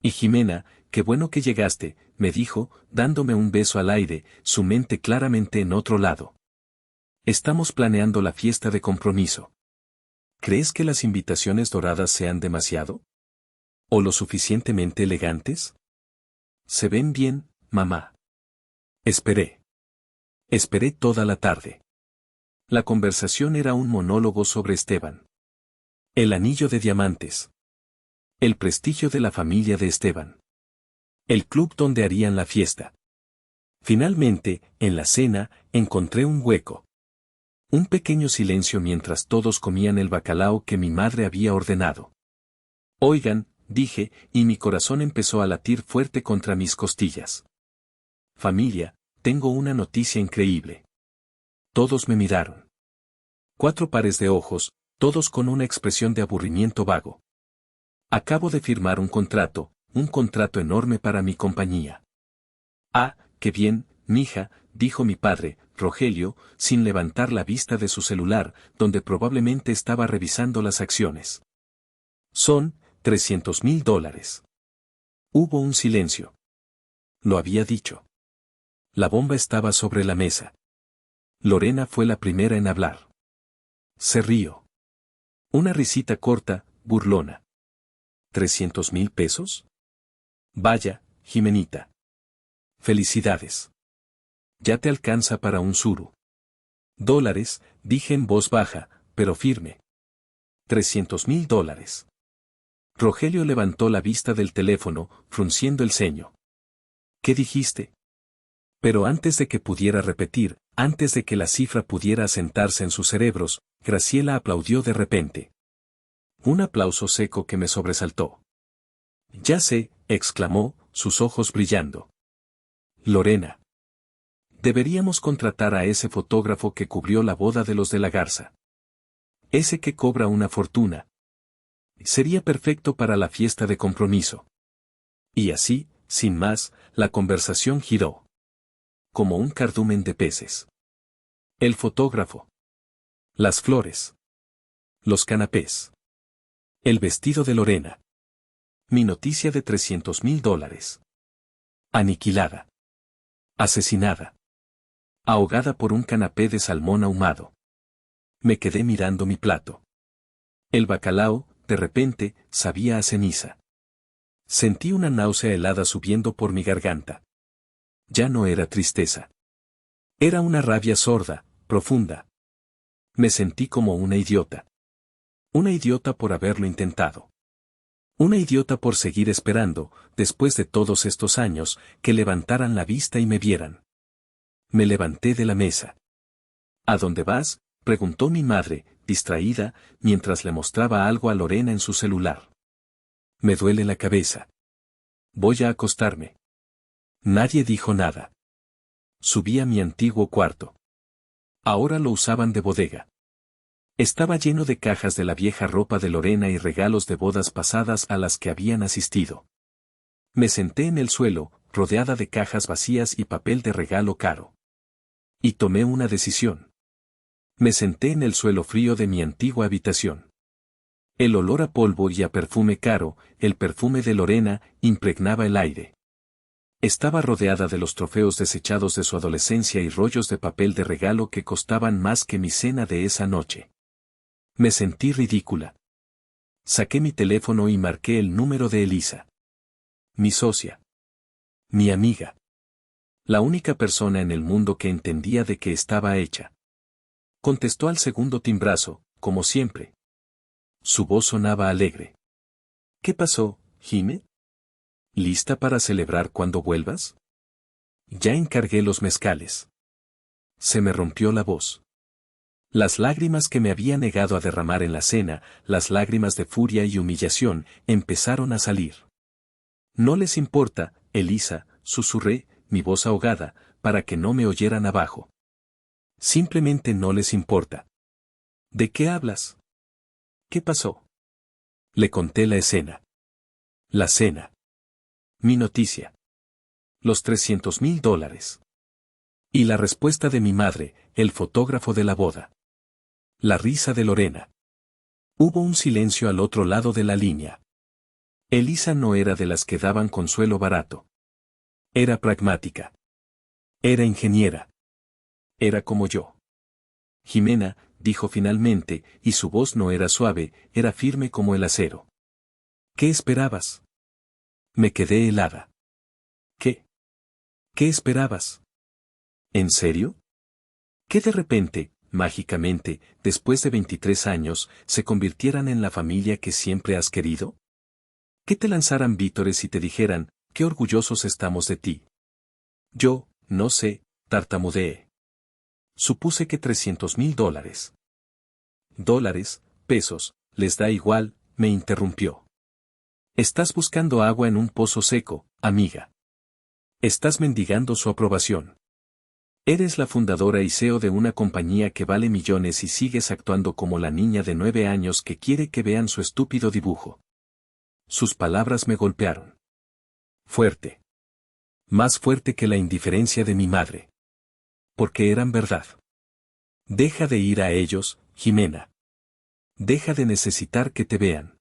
Speaker 1: Y Jimena, qué bueno que llegaste, me dijo, dándome un beso al aire, su mente claramente en otro lado. Estamos planeando la fiesta de compromiso. ¿Crees que las invitaciones doradas sean demasiado? ¿O lo suficientemente elegantes? Se ven bien, mamá. Esperé. Esperé toda la tarde. La conversación era un monólogo sobre Esteban. El anillo de diamantes. El prestigio de la familia de Esteban. El club donde harían la fiesta. Finalmente, en la cena, encontré un hueco. Un pequeño silencio mientras todos comían el bacalao que mi madre había ordenado. Oigan, dije, y mi corazón empezó a latir fuerte contra mis costillas. Familia, tengo una noticia increíble. Todos me miraron. 4 pares de ojos, todos con una expresión de aburrimiento vago. Acabo de firmar un contrato enorme para mi compañía. Ah, qué bien, mija, dijo mi padre, Rogelio, sin levantar la vista de su celular, donde probablemente estaba revisando las acciones. Son $300,000. Hubo un silencio. Lo había dicho. La bomba estaba sobre la mesa. Lorena fue la primera en hablar. Se rió. Una risita corta, burlona. ¿300,000 pesos? Vaya, Jimenita. Felicidades. Ya te alcanza para un suru. $, dije en voz baja, pero firme. $300,000. Rogelio levantó la vista del teléfono, frunciendo el ceño. ¿Qué dijiste? Pero antes de que pudiera repetir, antes de que la cifra pudiera asentarse en sus cerebros, Graciela aplaudió de repente. Un aplauso seco que me sobresaltó. Ya sé, exclamó, sus ojos brillando. Lorena. Deberíamos contratar a ese fotógrafo que cubrió la boda de los de la Garza. Ese que cobra una fortuna. Sería perfecto para la fiesta de compromiso. Y así, sin más, la conversación giró. Como un cardumen de peces. El fotógrafo. Las flores. Los canapés. El vestido de Lorena. Mi noticia de $300,000. Aniquilada. Asesinada. Ahogada por un canapé de salmón ahumado. Me quedé mirando mi plato. El bacalao, de repente, sabía a ceniza. Sentí una náusea helada subiendo por mi garganta. Ya no era tristeza. Era una rabia sorda, profunda. Me sentí como una idiota. Una idiota por haberlo intentado. Una idiota por seguir esperando, después de todos estos años, que levantaran la vista y me vieran. Me levanté de la mesa. ¿A dónde vas?, preguntó mi madre, distraída, mientras le mostraba algo a Lorena en su celular. Me duele la cabeza. Voy a acostarme. Nadie dijo nada. Subí a mi antiguo cuarto. Ahora lo usaban de bodega. Estaba lleno de cajas de la vieja ropa de Lorena y regalos de bodas pasadas a las que habían asistido. Me senté en el suelo, rodeada de cajas vacías y papel de regalo caro. Y tomé una decisión. Me senté en el suelo frío de mi antigua habitación. El olor a polvo y a perfume caro, el perfume de Lorena, impregnaba el aire. Estaba rodeada de los trofeos desechados de su adolescencia y rollos de papel de regalo que costaban más que mi cena de esa noche. Me sentí ridícula. Saqué mi teléfono y marqué el número de Elisa. Mi socia. Mi amiga. La única persona en el mundo que entendía de qué estaba hecha. Contestó al segundo timbrazo, como siempre. Su voz sonaba alegre. ¿Qué pasó, Jime? ¿Lista para celebrar cuando vuelvas? Ya encargué los mezcales. Se me rompió la voz. Las lágrimas que me había negado a derramar en la cena, las lágrimas de furia y humillación, empezaron a salir. No les importa, Elisa, susurré, mi voz ahogada, para que no me oyeran abajo. Simplemente no les importa. ¿De qué hablas? ¿Qué pasó? Le conté la escena. La cena. Mi noticia. Los $300,000. Y la respuesta de mi madre, el fotógrafo de la boda. La risa de Lorena. Hubo un silencio al otro lado de la línea. Elisa no era de las que daban consuelo barato. Era pragmática. Era ingeniera. Era como yo. Jimena, dijo finalmente, y su voz no era suave, era firme como el acero. ¿Qué esperabas? Me quedé helada. ¿Qué? ¿Qué esperabas? ¿En serio? ¿Que de repente, mágicamente, después de 23 años, se convirtieran en la familia que siempre has querido? ¿Que te lanzaran vítores y te dijeran, qué orgullosos estamos de ti? Yo, no sé, tartamudeé. Supuse que $300,000. Dólares, pesos, les da igual, me interrumpió. Estás buscando agua en un pozo seco, amiga. Estás mendigando su aprobación. Eres la fundadora y CEO de una compañía que vale millones y sigues actuando como la niña de 9 años que quiere que vean su estúpido dibujo. Sus palabras me golpearon. Fuerte. Más fuerte que la indiferencia de mi madre. Porque eran verdad. Deja de ir a ellos, Jimena. Deja de necesitar que te vean.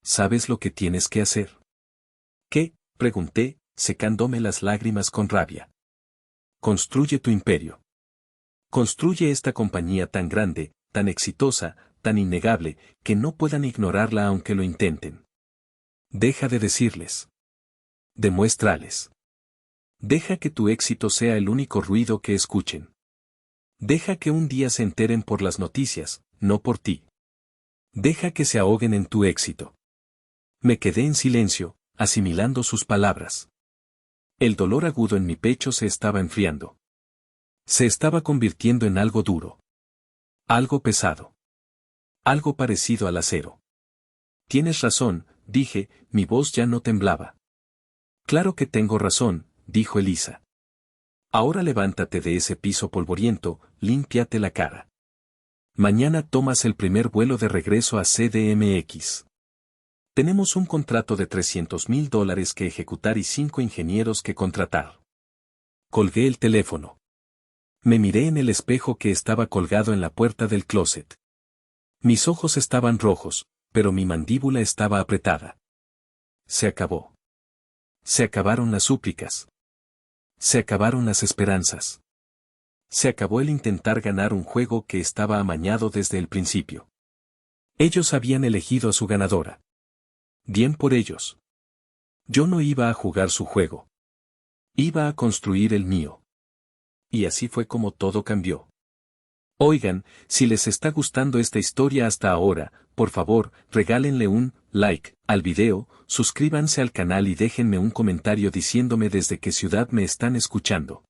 Speaker 1: ¿Sabes lo que tienes que hacer? ¿Qué? Pregunté, secándome las lágrimas con rabia. construye tu imperio. Construye esta compañía tan grande, tan exitosa, tan innegable, que no puedan ignorarla aunque lo intenten. Deja de decirles. Demuéstrales. Deja que tu éxito sea el único ruido que escuchen. Deja que un día se enteren por las noticias, no por ti. Deja que se ahoguen en tu éxito. Me quedé en silencio, asimilando sus palabras. El dolor agudo en mi pecho se estaba enfriando. Se estaba convirtiendo en algo duro. Algo pesado. Algo parecido al acero. Tienes razón, dije, mi voz ya no temblaba. Claro que tengo razón, dijo Elisa. Ahora levántate de ese piso polvoriento, límpiate la cara. Mañana tomas el primer vuelo de regreso a CDMX. Tenemos un contrato de $300,000 que ejecutar y 5 ingenieros que contratar. Colgué el teléfono. Me miré en el espejo que estaba colgado en la puerta del closet. Mis ojos estaban rojos, pero mi mandíbula estaba apretada. Se acabó. Se acabaron las súplicas. Se acabaron las esperanzas. Se acabó el intentar ganar un juego que estaba amañado desde el principio. Ellos habían elegido a su ganadora. Bien por ellos. Yo no iba a jugar su juego. Iba a construir el mío. Y así fue como todo cambió. Oigan, si les está gustando esta historia hasta ahora, por favor, regálenle un like al video, suscríbanse al canal y déjenme un comentario diciéndome desde qué ciudad me están escuchando.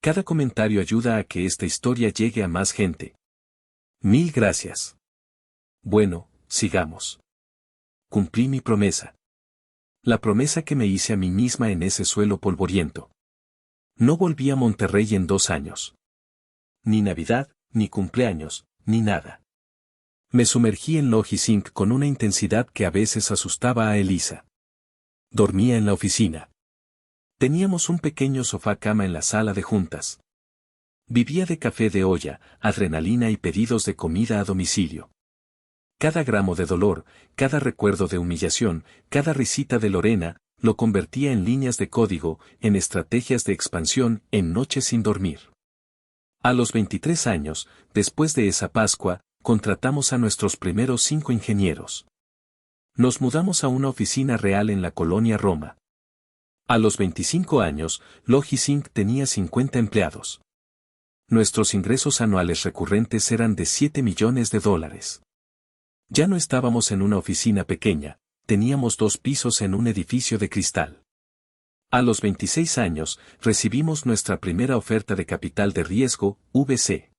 Speaker 1: Cada comentario ayuda a que esta historia llegue a más gente. Mil gracias. Bueno, sigamos. Cumplí mi promesa. La promesa que me hice a mí misma en ese suelo polvoriento. No volví a Monterrey en 2 años. Ni Navidad, ni cumpleaños, ni nada. Me sumergí en Logisync con una intensidad que a veces asustaba a Elisa. Dormía en la oficina. Teníamos un pequeño sofá-cama en la sala de juntas. Vivía de café de olla, adrenalina y pedidos de comida a domicilio. Cada gramo de dolor, cada recuerdo de humillación, cada risita de Lorena, lo convertía en líneas de código, en estrategias de expansión, en noches sin dormir. A los 23 años, después de esa Pascua, contratamos a nuestros primeros 5 ingenieros. Nos mudamos a una oficina real en la colonia Roma. A los 25 años, Logisync tenía 50 empleados. Nuestros ingresos anuales recurrentes eran de $7 millones. Ya no estábamos en una oficina pequeña, teníamos 2 pisos en un edificio de cristal. A los 26 años, recibimos nuestra primera oferta de capital de riesgo, VC.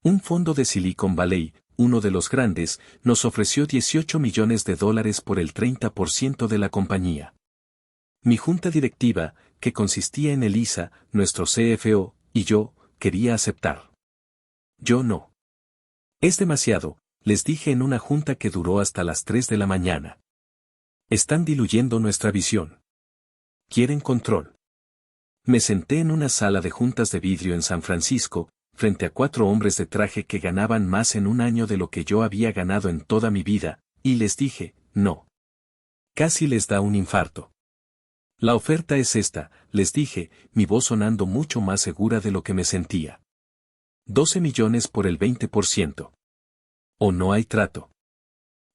Speaker 1: Un fondo de Silicon Valley, uno de los grandes, nos ofreció $18 millones por el 30% de la compañía. Mi junta directiva, que consistía en Elisa, nuestro CFO, y yo, quería aceptar. Yo no. Es demasiado, les dije en una junta que duró hasta las 3 de la mañana. Están diluyendo nuestra visión. Quieren control. Me senté en una sala de juntas de vidrio en San Francisco, frente a 4 hombres de traje que ganaban más en un año de lo que yo había ganado en toda mi vida, y les dije, no. Casi les da un infarto. La oferta es esta, les dije, mi voz sonando mucho más segura de lo que me sentía. 12 millones por el 20%. O no hay trato.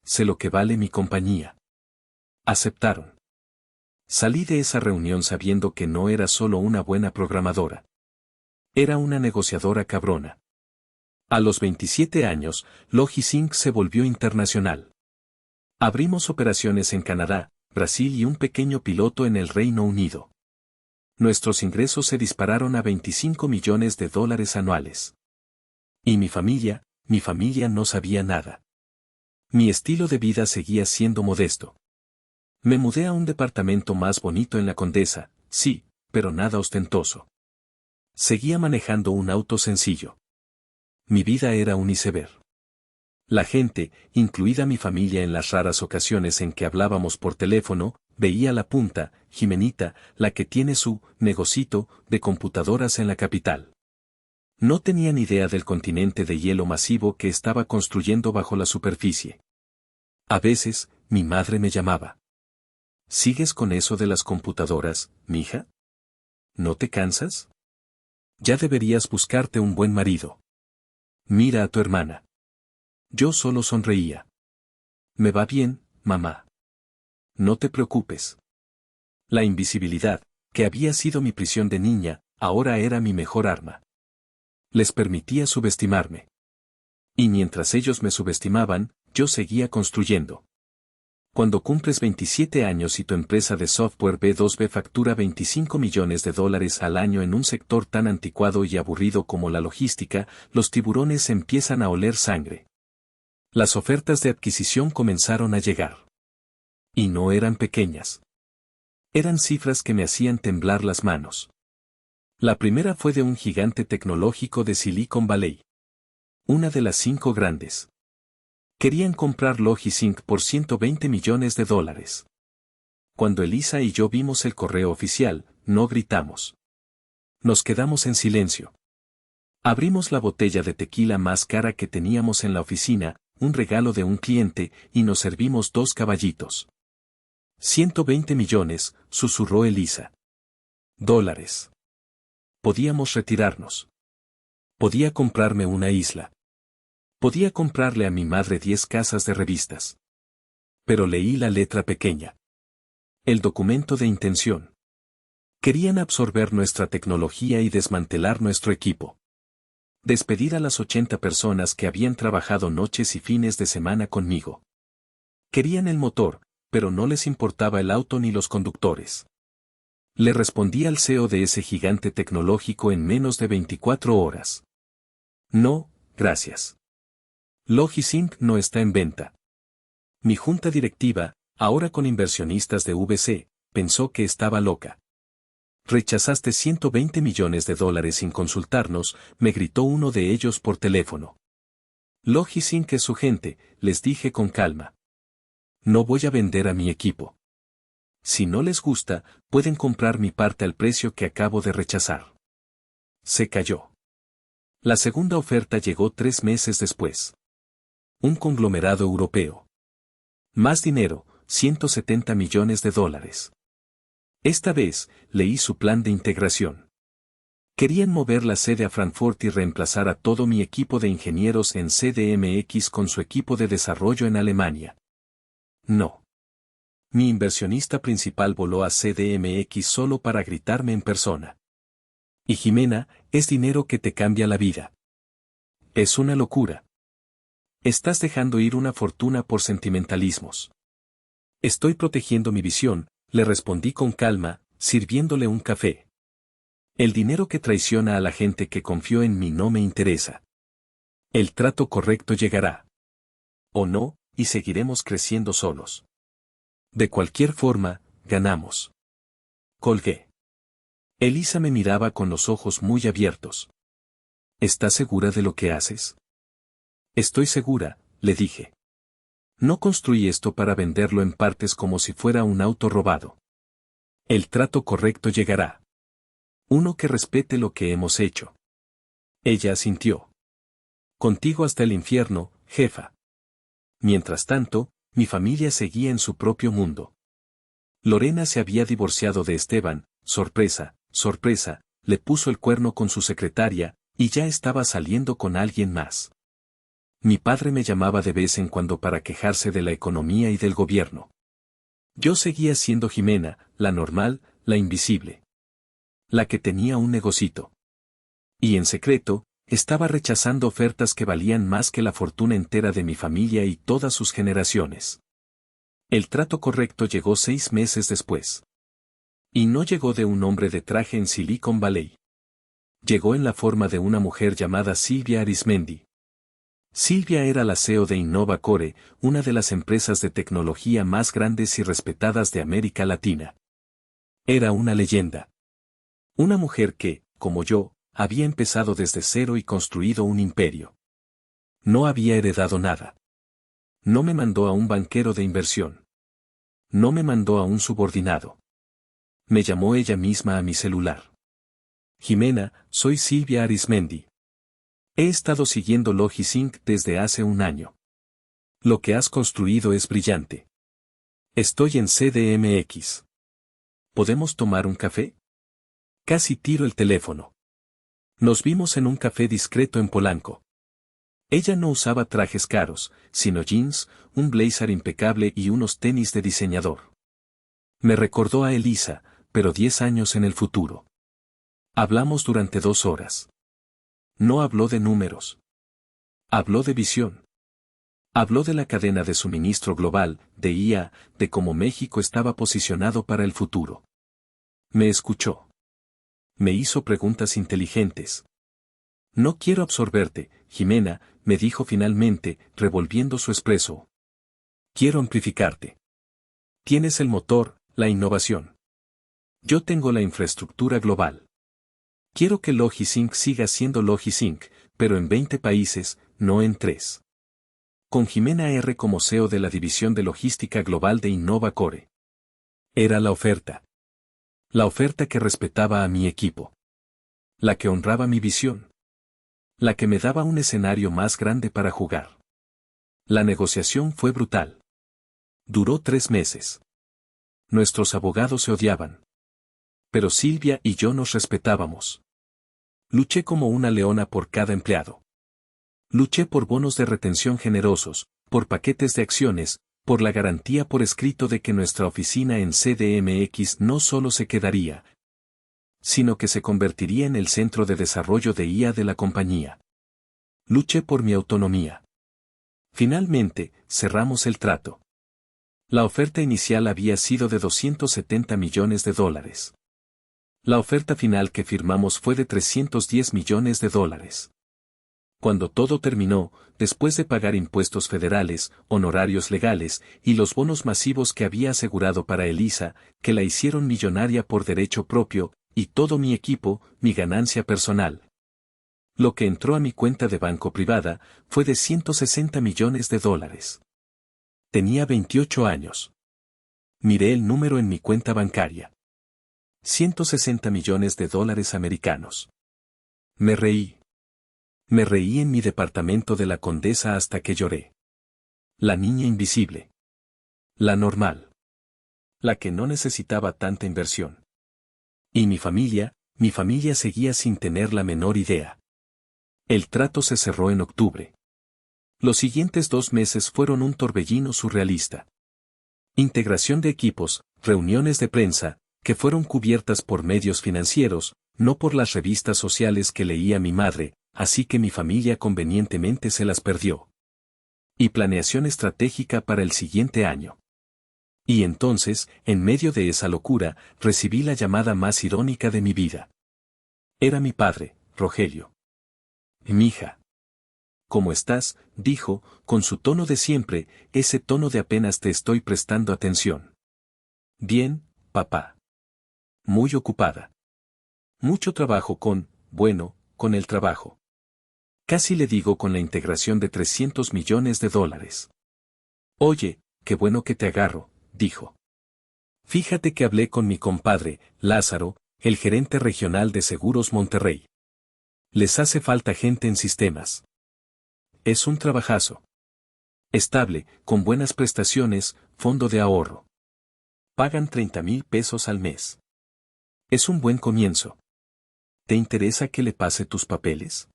Speaker 1: Sé lo que vale mi compañía. Aceptaron. Salí de esa reunión sabiendo que no era solo una buena programadora. Era una negociadora cabrona. A los 27 años, Logisync se volvió internacional. Abrimos operaciones en Canadá, Brasil y un pequeño piloto en el Reino Unido. Nuestros ingresos se dispararon a $25 millones anuales. Y mi familia no sabía nada. Mi estilo de vida seguía siendo modesto. Me mudé a un departamento más bonito en la Condesa, sí, pero nada ostentoso. Seguía manejando un auto sencillo. Mi vida era un iceberg. La gente, incluida mi familia en las raras ocasiones en que hablábamos por teléfono, veía la punta, Jimenita, la que tiene su negocito de computadoras en la capital. No tenían idea del continente de hielo masivo que estaba construyendo bajo la superficie. A veces, mi madre me llamaba. ¿Sigues con eso de las computadoras, mija? ¿No te cansas? Ya deberías buscarte un buen marido. Mira a tu hermana. Yo solo sonreía. Me va bien, mamá. No te preocupes. La invisibilidad, que había sido mi prisión de niña, ahora era mi mejor arma. Les permitía subestimarme. Y mientras ellos me subestimaban, yo seguía construyendo. Cuando cumples 27 años y tu empresa de software B2B factura $25 millones al año en un sector tan anticuado y aburrido como la logística, los tiburones empiezan a oler sangre. Las ofertas de adquisición comenzaron a llegar. Y no eran pequeñas. Eran cifras que me hacían temblar las manos. La primera fue de un gigante tecnológico de Silicon Valley. Una de las 5 grandes. Querían comprar Logisync por $120 millones. Cuando Elisa y yo vimos el correo oficial, no gritamos. Nos quedamos en silencio. Abrimos la botella de tequila más cara que teníamos en la oficina, un regalo de un cliente, y nos servimos 2 caballitos. 120 millones, susurró Elisa. $. Podíamos retirarnos. Podía comprarme una isla. Podía comprarle a mi madre 10 casas de revistas. Pero leí la letra pequeña. El documento de intención. Querían absorber nuestra tecnología y desmantelar nuestro equipo. Despedir a las 80 personas que habían trabajado noches y fines de semana conmigo. Querían el motor, pero no les importaba el auto ni los conductores. Le respondí al CEO de ese gigante tecnológico en menos de 24 horas. No, gracias. Logisync no está en venta. Mi junta directiva, ahora con inversionistas de VC, pensó que estaba loca. Rechazaste $120 millones sin consultarnos, me gritó uno de ellos por teléfono. Logisync es su gente, les dije con calma. No voy a vender a mi equipo. Si no les gusta, pueden comprar mi parte al precio que acabo de rechazar. Se calló. La segunda oferta llegó 3 meses después. Un conglomerado europeo. Más dinero, $170 millones. Esta vez, leí su plan de integración. Querían mover la sede a Frankfurt y reemplazar a todo mi equipo de ingenieros en CDMX con su equipo de desarrollo en Alemania. No. Mi inversionista principal voló a CDMX solo para gritarme en persona. Y Jimena, es dinero que te cambia la vida. Es una locura. Estás dejando ir una fortuna por sentimentalismos. Estoy protegiendo mi visión, le respondí con calma, sirviéndole un café. El dinero que traiciona a la gente que confió en mí no me interesa. El trato correcto llegará. O no, y seguiremos creciendo solos. De cualquier forma, ganamos. Colgué. Elisa me miraba con los ojos muy abiertos. ¿Estás segura de lo que haces? Estoy segura, le dije. No construí esto para venderlo en partes como si fuera un auto robado. El trato correcto llegará. Uno que respete lo que hemos hecho. Ella asintió. Contigo hasta el infierno, jefa. Mientras tanto, mi familia seguía en su propio mundo. Lorena se había divorciado de Esteban, sorpresa, sorpresa, le puso el cuerno con su secretaria, y ya estaba saliendo con alguien más. Mi padre me llamaba de vez en cuando para quejarse de la economía y del gobierno. Yo seguía siendo Jimena, la normal, la invisible. La que tenía un negocito. Y en secreto, estaba rechazando ofertas que valían más que la fortuna entera de mi familia y todas sus generaciones. El trato correcto llegó 6 meses después. Y no llegó de un hombre de traje en Silicon Valley. Llegó en la forma de una mujer llamada Silvia Arismendi. Silvia era la CEO de Innova Core, una de las empresas de tecnología más grandes y respetadas de América Latina. Era una leyenda. Una mujer que, como yo, había empezado desde cero y construido un imperio. No había heredado nada. No me mandó a un banquero de inversión. No me mandó a un subordinado. Me llamó ella misma a mi celular. Jimena, soy Silvia Arismendi. He estado siguiendo Logisync desde hace un año. Lo que has construido es brillante. Estoy en CDMX. ¿Podemos tomar un café? Casi tiro el teléfono. Nos vimos en un café discreto en Polanco. Ella no usaba trajes caros, sino jeans, un blazer impecable y unos tenis de diseñador. Me recordó a Elisa, pero 10 años en el futuro. Hablamos durante 2 horas. No habló de números. Habló de visión. Habló de la cadena de suministro global, de IA, de cómo México estaba posicionado para el futuro. Me escuchó. Me hizo preguntas inteligentes. No quiero absorberte, Jimena, me dijo finalmente, revolviendo su espresso. Quiero amplificarte. Tienes el motor, la innovación. Yo tengo la infraestructura global. Quiero que Logisync siga siendo Logisync, pero en 20 países, no en 3. Con Jimena R. como CEO de la División de Logística Global de Innova Core. Era la oferta. La oferta que respetaba a mi equipo. La que honraba mi visión. La que me daba un escenario más grande para jugar. La negociación fue brutal. Duró 3 meses. Nuestros abogados se odiaban. Pero Silvia y yo nos respetábamos. Luché como una leona por cada empleado. Luché por bonos de retención generosos, por paquetes de acciones, por la garantía por escrito de que nuestra oficina en CDMX no solo se quedaría, sino que se convertiría en el centro de desarrollo de IA de la compañía. Luché por mi autonomía. Finalmente, cerramos el trato. La oferta inicial había sido de $270 millones. La oferta final que firmamos fue de $310 millones. Cuando todo terminó, después de pagar impuestos federales, honorarios legales y los bonos masivos que había asegurado para Elisa, que la hicieron millonaria por derecho propio, y todo mi equipo, mi ganancia personal. Lo que entró a mi cuenta de banco privada fue de $160 millones. Tenía 28 años. Miré el número en mi cuenta bancaria. $160 millones americanos. Me reí. Me reí en mi departamento de la Condesa hasta que lloré. La niña invisible. La normal. La que no necesitaba tanta inversión. Y mi familia seguía sin tener la menor idea. El trato se cerró en octubre. Los siguientes 2 meses fueron un torbellino surrealista. Integración de equipos, reuniones de prensa, que fueron cubiertas por medios financieros, no por las revistas sociales que leía mi madre, así que mi familia convenientemente se las perdió. Y planeación estratégica para el siguiente año. Y entonces, en medio de esa locura, recibí la llamada más irónica de mi vida. Era mi padre, Rogelio. Mija. ¿Cómo estás?, dijo, con su tono de siempre, ese tono de apenas te estoy prestando atención. Bien, papá. Muy ocupada. Mucho trabajo con el trabajo. Casi le digo con la integración de $300 millones. Oye, qué bueno que te agarro, dijo. Fíjate que hablé con mi compadre, Lázaro, el gerente regional de Seguros Monterrey. Les hace falta gente en sistemas. Es un trabajazo. Estable, con buenas prestaciones, fondo de ahorro. Pagan $30,000 al mes. Es un buen comienzo. ¿Te interesa que le pase tus papeles?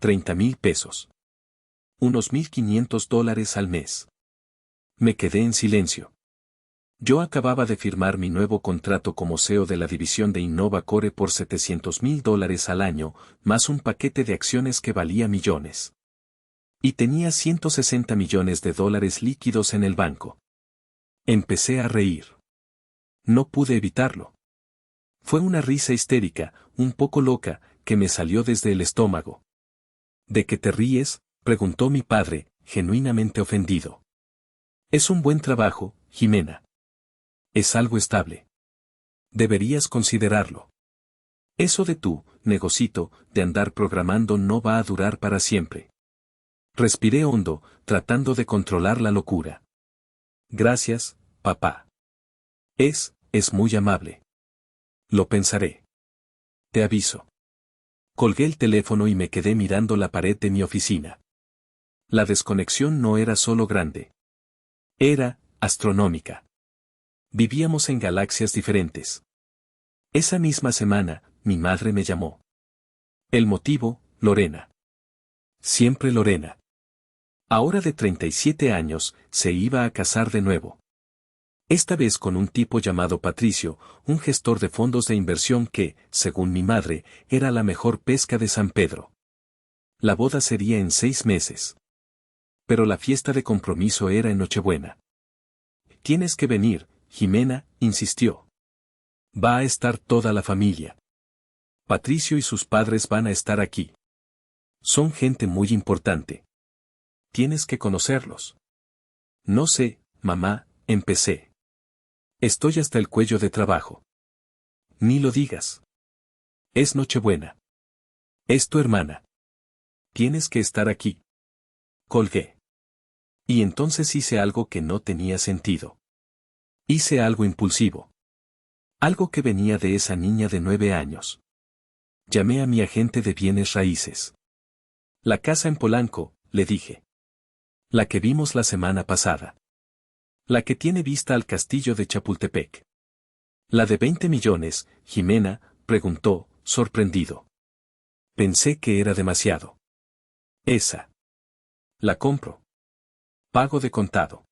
Speaker 1: $30,000. Unos $1,500 al mes. Me quedé en silencio. Yo acababa de firmar mi nuevo contrato como CEO de la división de Innova Core por $700,000 al año, más un paquete de acciones que valía millones. Y tenía $160 millones líquidos en el banco. Empecé a reír. No pude evitarlo. Fue una risa histérica, un poco loca, que me salió desde el estómago. ¿De qué te ríes?, preguntó mi padre, genuinamente ofendido. Es un buen trabajo, Jimena. Es algo estable. Deberías considerarlo. Eso de tu negocito, de andar programando no va a durar para siempre. Respiré hondo, tratando de controlar la locura. Gracias, papá. Es muy amable. Lo pensaré. Te aviso. Colgué el teléfono y me quedé mirando la pared de mi oficina. La desconexión no era solo grande. Era astronómica. Vivíamos en galaxias diferentes. Esa misma semana, mi madre me llamó. El motivo, Lorena. Siempre Lorena. Ahora de 37 años, se iba a casar de nuevo. Esta vez con un tipo llamado Patricio, un gestor de fondos de inversión que, según mi madre, era la mejor pesca de San Pedro. La boda sería en 6 meses. Pero la fiesta de compromiso era en Nochebuena. Tienes que venir, Jimena, insistió. Va a estar toda la familia. Patricio y sus padres van a estar aquí. Son gente muy importante. Tienes que conocerlos. No sé, mamá, empecé. Estoy hasta el cuello de trabajo. Ni lo digas. Es Nochebuena. Es tu hermana. Tienes que estar aquí. Colgué. Y entonces hice algo que no tenía sentido. Hice algo impulsivo. Algo que venía de esa niña de 9 años. Llamé a mi agente de bienes raíces. La casa en Polanco, le dije. La que vimos la semana pasada. La que tiene vista al castillo de Chapultepec. La de 20 millones, Jimena, preguntó, sorprendido. Pensé que era demasiado. Esa. La compro. Pago de contado.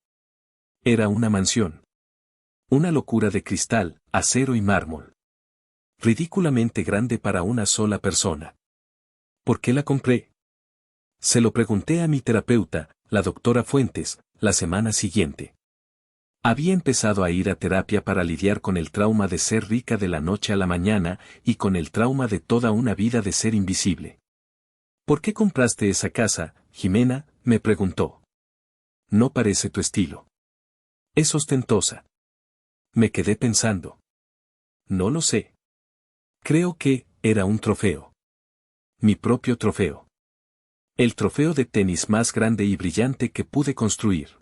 Speaker 1: Era una mansión. Una locura de cristal, acero y mármol. Ridículamente grande para una sola persona. ¿Por qué la compré? Se lo pregunté a mi terapeuta, la doctora Fuentes, la semana siguiente. Había empezado a ir a terapia para lidiar con el trauma de ser rica de la noche a la mañana y con el trauma de toda una vida de ser invisible. ¿Por qué compraste esa casa, Jimena?, me preguntó. No parece tu estilo. Es ostentosa. Me quedé pensando. No lo sé. Creo que era un trofeo. Mi propio trofeo. El trofeo de tenis más grande y brillante que pude construir.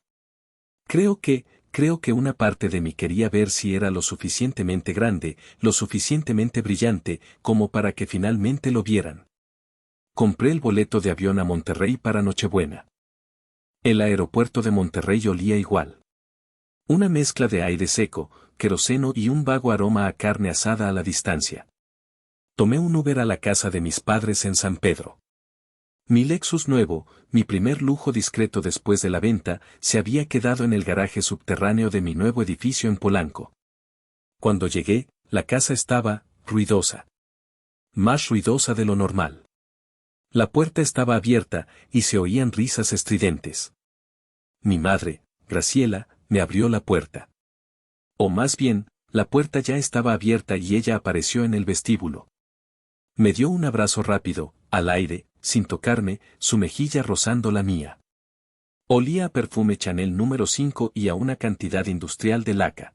Speaker 1: Creo que una parte de mí quería ver si era lo suficientemente grande, lo suficientemente brillante, como para que finalmente lo vieran. Compré el boleto de avión a Monterrey para Nochebuena. El aeropuerto de Monterrey olía igual. Una mezcla de aire seco, queroseno y un vago aroma a carne asada a la distancia. Tomé un Uber a la casa de mis padres en San Pedro. Mi Lexus nuevo, mi primer lujo discreto después de la venta, se había quedado en el garaje subterráneo de mi nuevo edificio en Polanco. Cuando llegué, la casa estaba ruidosa. Más ruidosa de lo normal. La puerta estaba abierta y se oían risas estridentes. Mi madre, Graciela, me abrió la puerta. O más bien, la puerta ya estaba abierta y ella apareció en el vestíbulo. Me dio un abrazo rápido, al aire, sin tocarme, su mejilla rozando la mía. Olía a perfume Chanel número 5 y a una cantidad industrial de laca.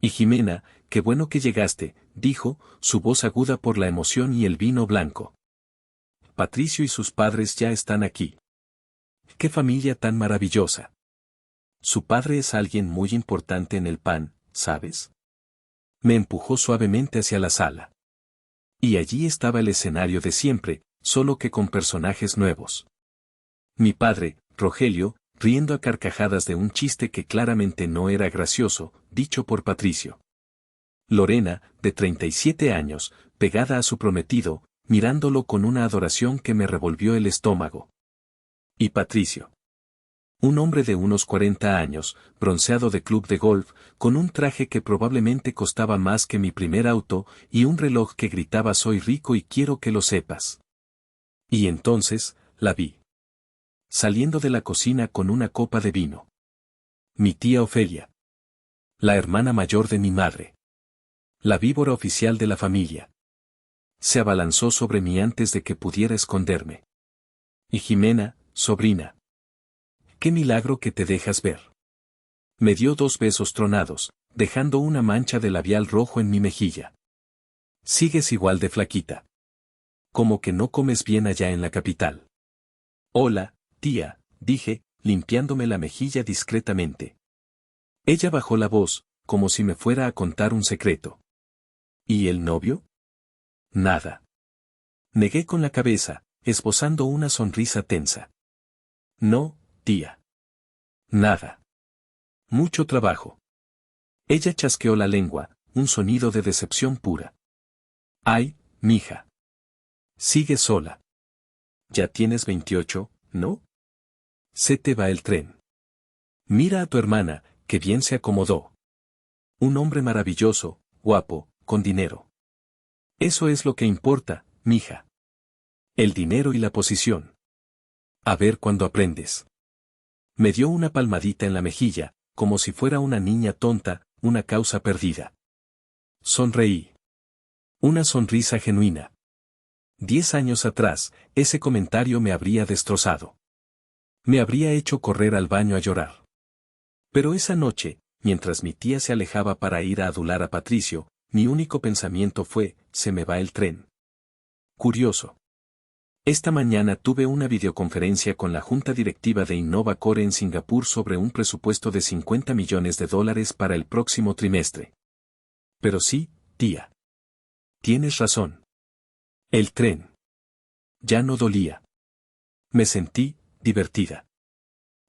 Speaker 1: Y Jimena, qué bueno que llegaste, dijo, su voz aguda por la emoción y el vino blanco. Patricio y sus padres ya están aquí. ¡Qué familia tan maravillosa! Su padre es alguien muy importante en el PAN, ¿sabes? Me empujó suavemente hacia la sala. Y allí estaba el escenario de siempre, solo que con personajes nuevos. Mi padre, Rogelio, riendo a carcajadas de un chiste que claramente no era gracioso, dicho por Patricio. Lorena, de 37 años, pegada a su prometido, mirándolo con una adoración que me revolvió el estómago. Y Patricio. Un hombre de unos 40 años, bronceado de club de golf, con un traje que probablemente costaba más que mi primer auto, y un reloj que gritaba soy rico y quiero que lo sepas. Y entonces, la vi. Saliendo de la cocina con una copa de vino. Mi tía Ofelia. La hermana mayor de mi madre. La víbora oficial de la familia. Se abalanzó sobre mí antes de que pudiera esconderme. Y Jimena, sobrina. ¡Qué milagro que te dejas ver! Me dio 2 besos tronados, dejando una mancha de labial rojo en mi mejilla. Sigues igual de flaquita. Como que no comes bien allá en la capital. Hola, tía, dije, limpiándome la mejilla discretamente. Ella bajó la voz, como si me fuera a contar un secreto. ¿Y el novio? Nada. Negué con la cabeza, esbozando una sonrisa tensa. No, tía. Nada. Mucho trabajo. Ella chasqueó la lengua, un sonido de decepción pura. Ay, mija. Sigue sola. Ya tienes 28, ¿no? Se te va el tren. Mira a tu hermana, que bien se acomodó. Un hombre maravilloso, guapo, con dinero. Eso es lo que importa, mija. El dinero y la posición. A ver cuándo aprendes. Me dio una palmadita en la mejilla, como si fuera una niña tonta, una causa perdida. Sonreí. Una sonrisa genuina. 10 años atrás, ese comentario me habría destrozado. Me habría hecho correr al baño a llorar. Pero esa noche, mientras mi tía se alejaba para ir a adular a Patricio, mi único pensamiento fue, se me va el tren. Curioso. Esta mañana tuve una videoconferencia con la junta directiva de Innova Core en Singapur sobre un presupuesto de $50 millones para el próximo trimestre. Pero sí, tía. Tienes razón. El tren. Ya no dolía. Me sentí, divertida.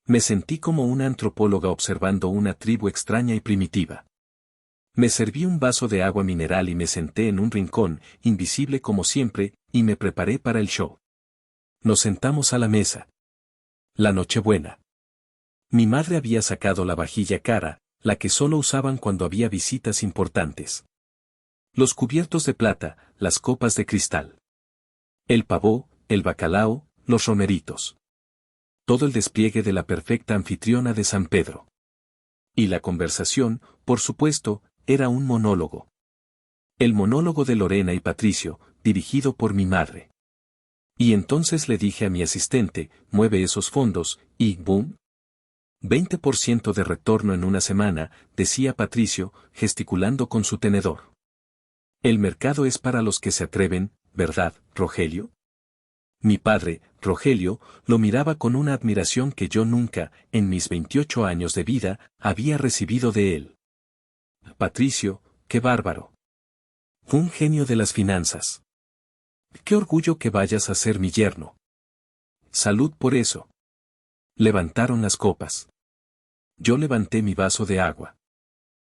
Speaker 1: Me sentí como una antropóloga observando una tribu extraña y primitiva. Me serví un vaso de agua mineral y me senté en un rincón, invisible como siempre, y me preparé para el show. Nos sentamos a la mesa. La Nochebuena. Mi madre había sacado la vajilla cara, la que solo usaban cuando había visitas importantes. Los cubiertos de plata, las copas de cristal. El pavó, el bacalao, los romeritos. Todo el despliegue de la perfecta anfitriona de San Pedro. Y la conversación, por supuesto, era un monólogo. El monólogo de Lorena y Patricio, dirigido por mi madre. Y entonces le dije a mi asistente, mueve esos fondos, y ¡boom! 20% de retorno en una semana, decía Patricio, gesticulando con su tenedor. El mercado es para los que se atreven, ¿verdad, Rogelio? Mi padre, Rogelio, lo miraba con una admiración que yo nunca, en mis 28 años de vida, había recibido de él. Patricio, qué bárbaro. Un genio de las finanzas. Qué orgullo que vayas a ser mi yerno. Salud por eso. Levantaron las copas. Yo levanté mi vaso de agua.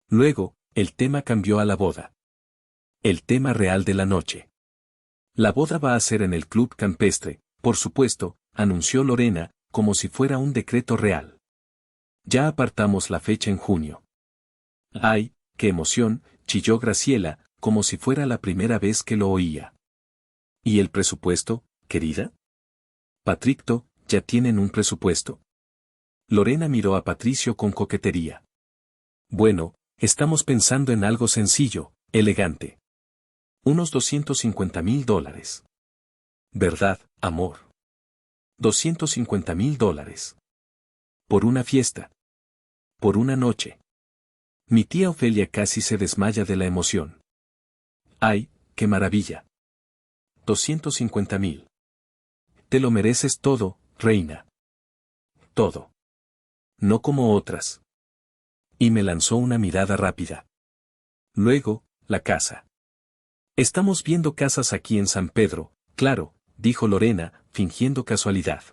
Speaker 1: Luego, el tema cambió a la boda. El tema real de la noche. La boda va a ser en el Club Campestre, por supuesto, anunció Lorena, como si fuera un decreto real. Ya apartamos la fecha en junio. ¡Ay, qué emoción!, chilló Graciela, como si fuera la primera vez que lo oía. ¿Y el presupuesto, querida? Patricto, ¿ya tienen un presupuesto? Lorena miró a Patricio con coquetería. Bueno, estamos pensando en algo sencillo, elegante. Unos $250.000. ¿Verdad, amor? $250.000. Por una fiesta. Por una noche. Mi tía Ofelia casi se desmaya de la emoción. ¡Ay, qué maravilla! 250.000. Te lo mereces todo, reina. Todo. No como otras. Y me lanzó una mirada rápida. Luego, la casa. Estamos viendo casas aquí en San Pedro, claro, dijo Lorena, fingiendo casualidad.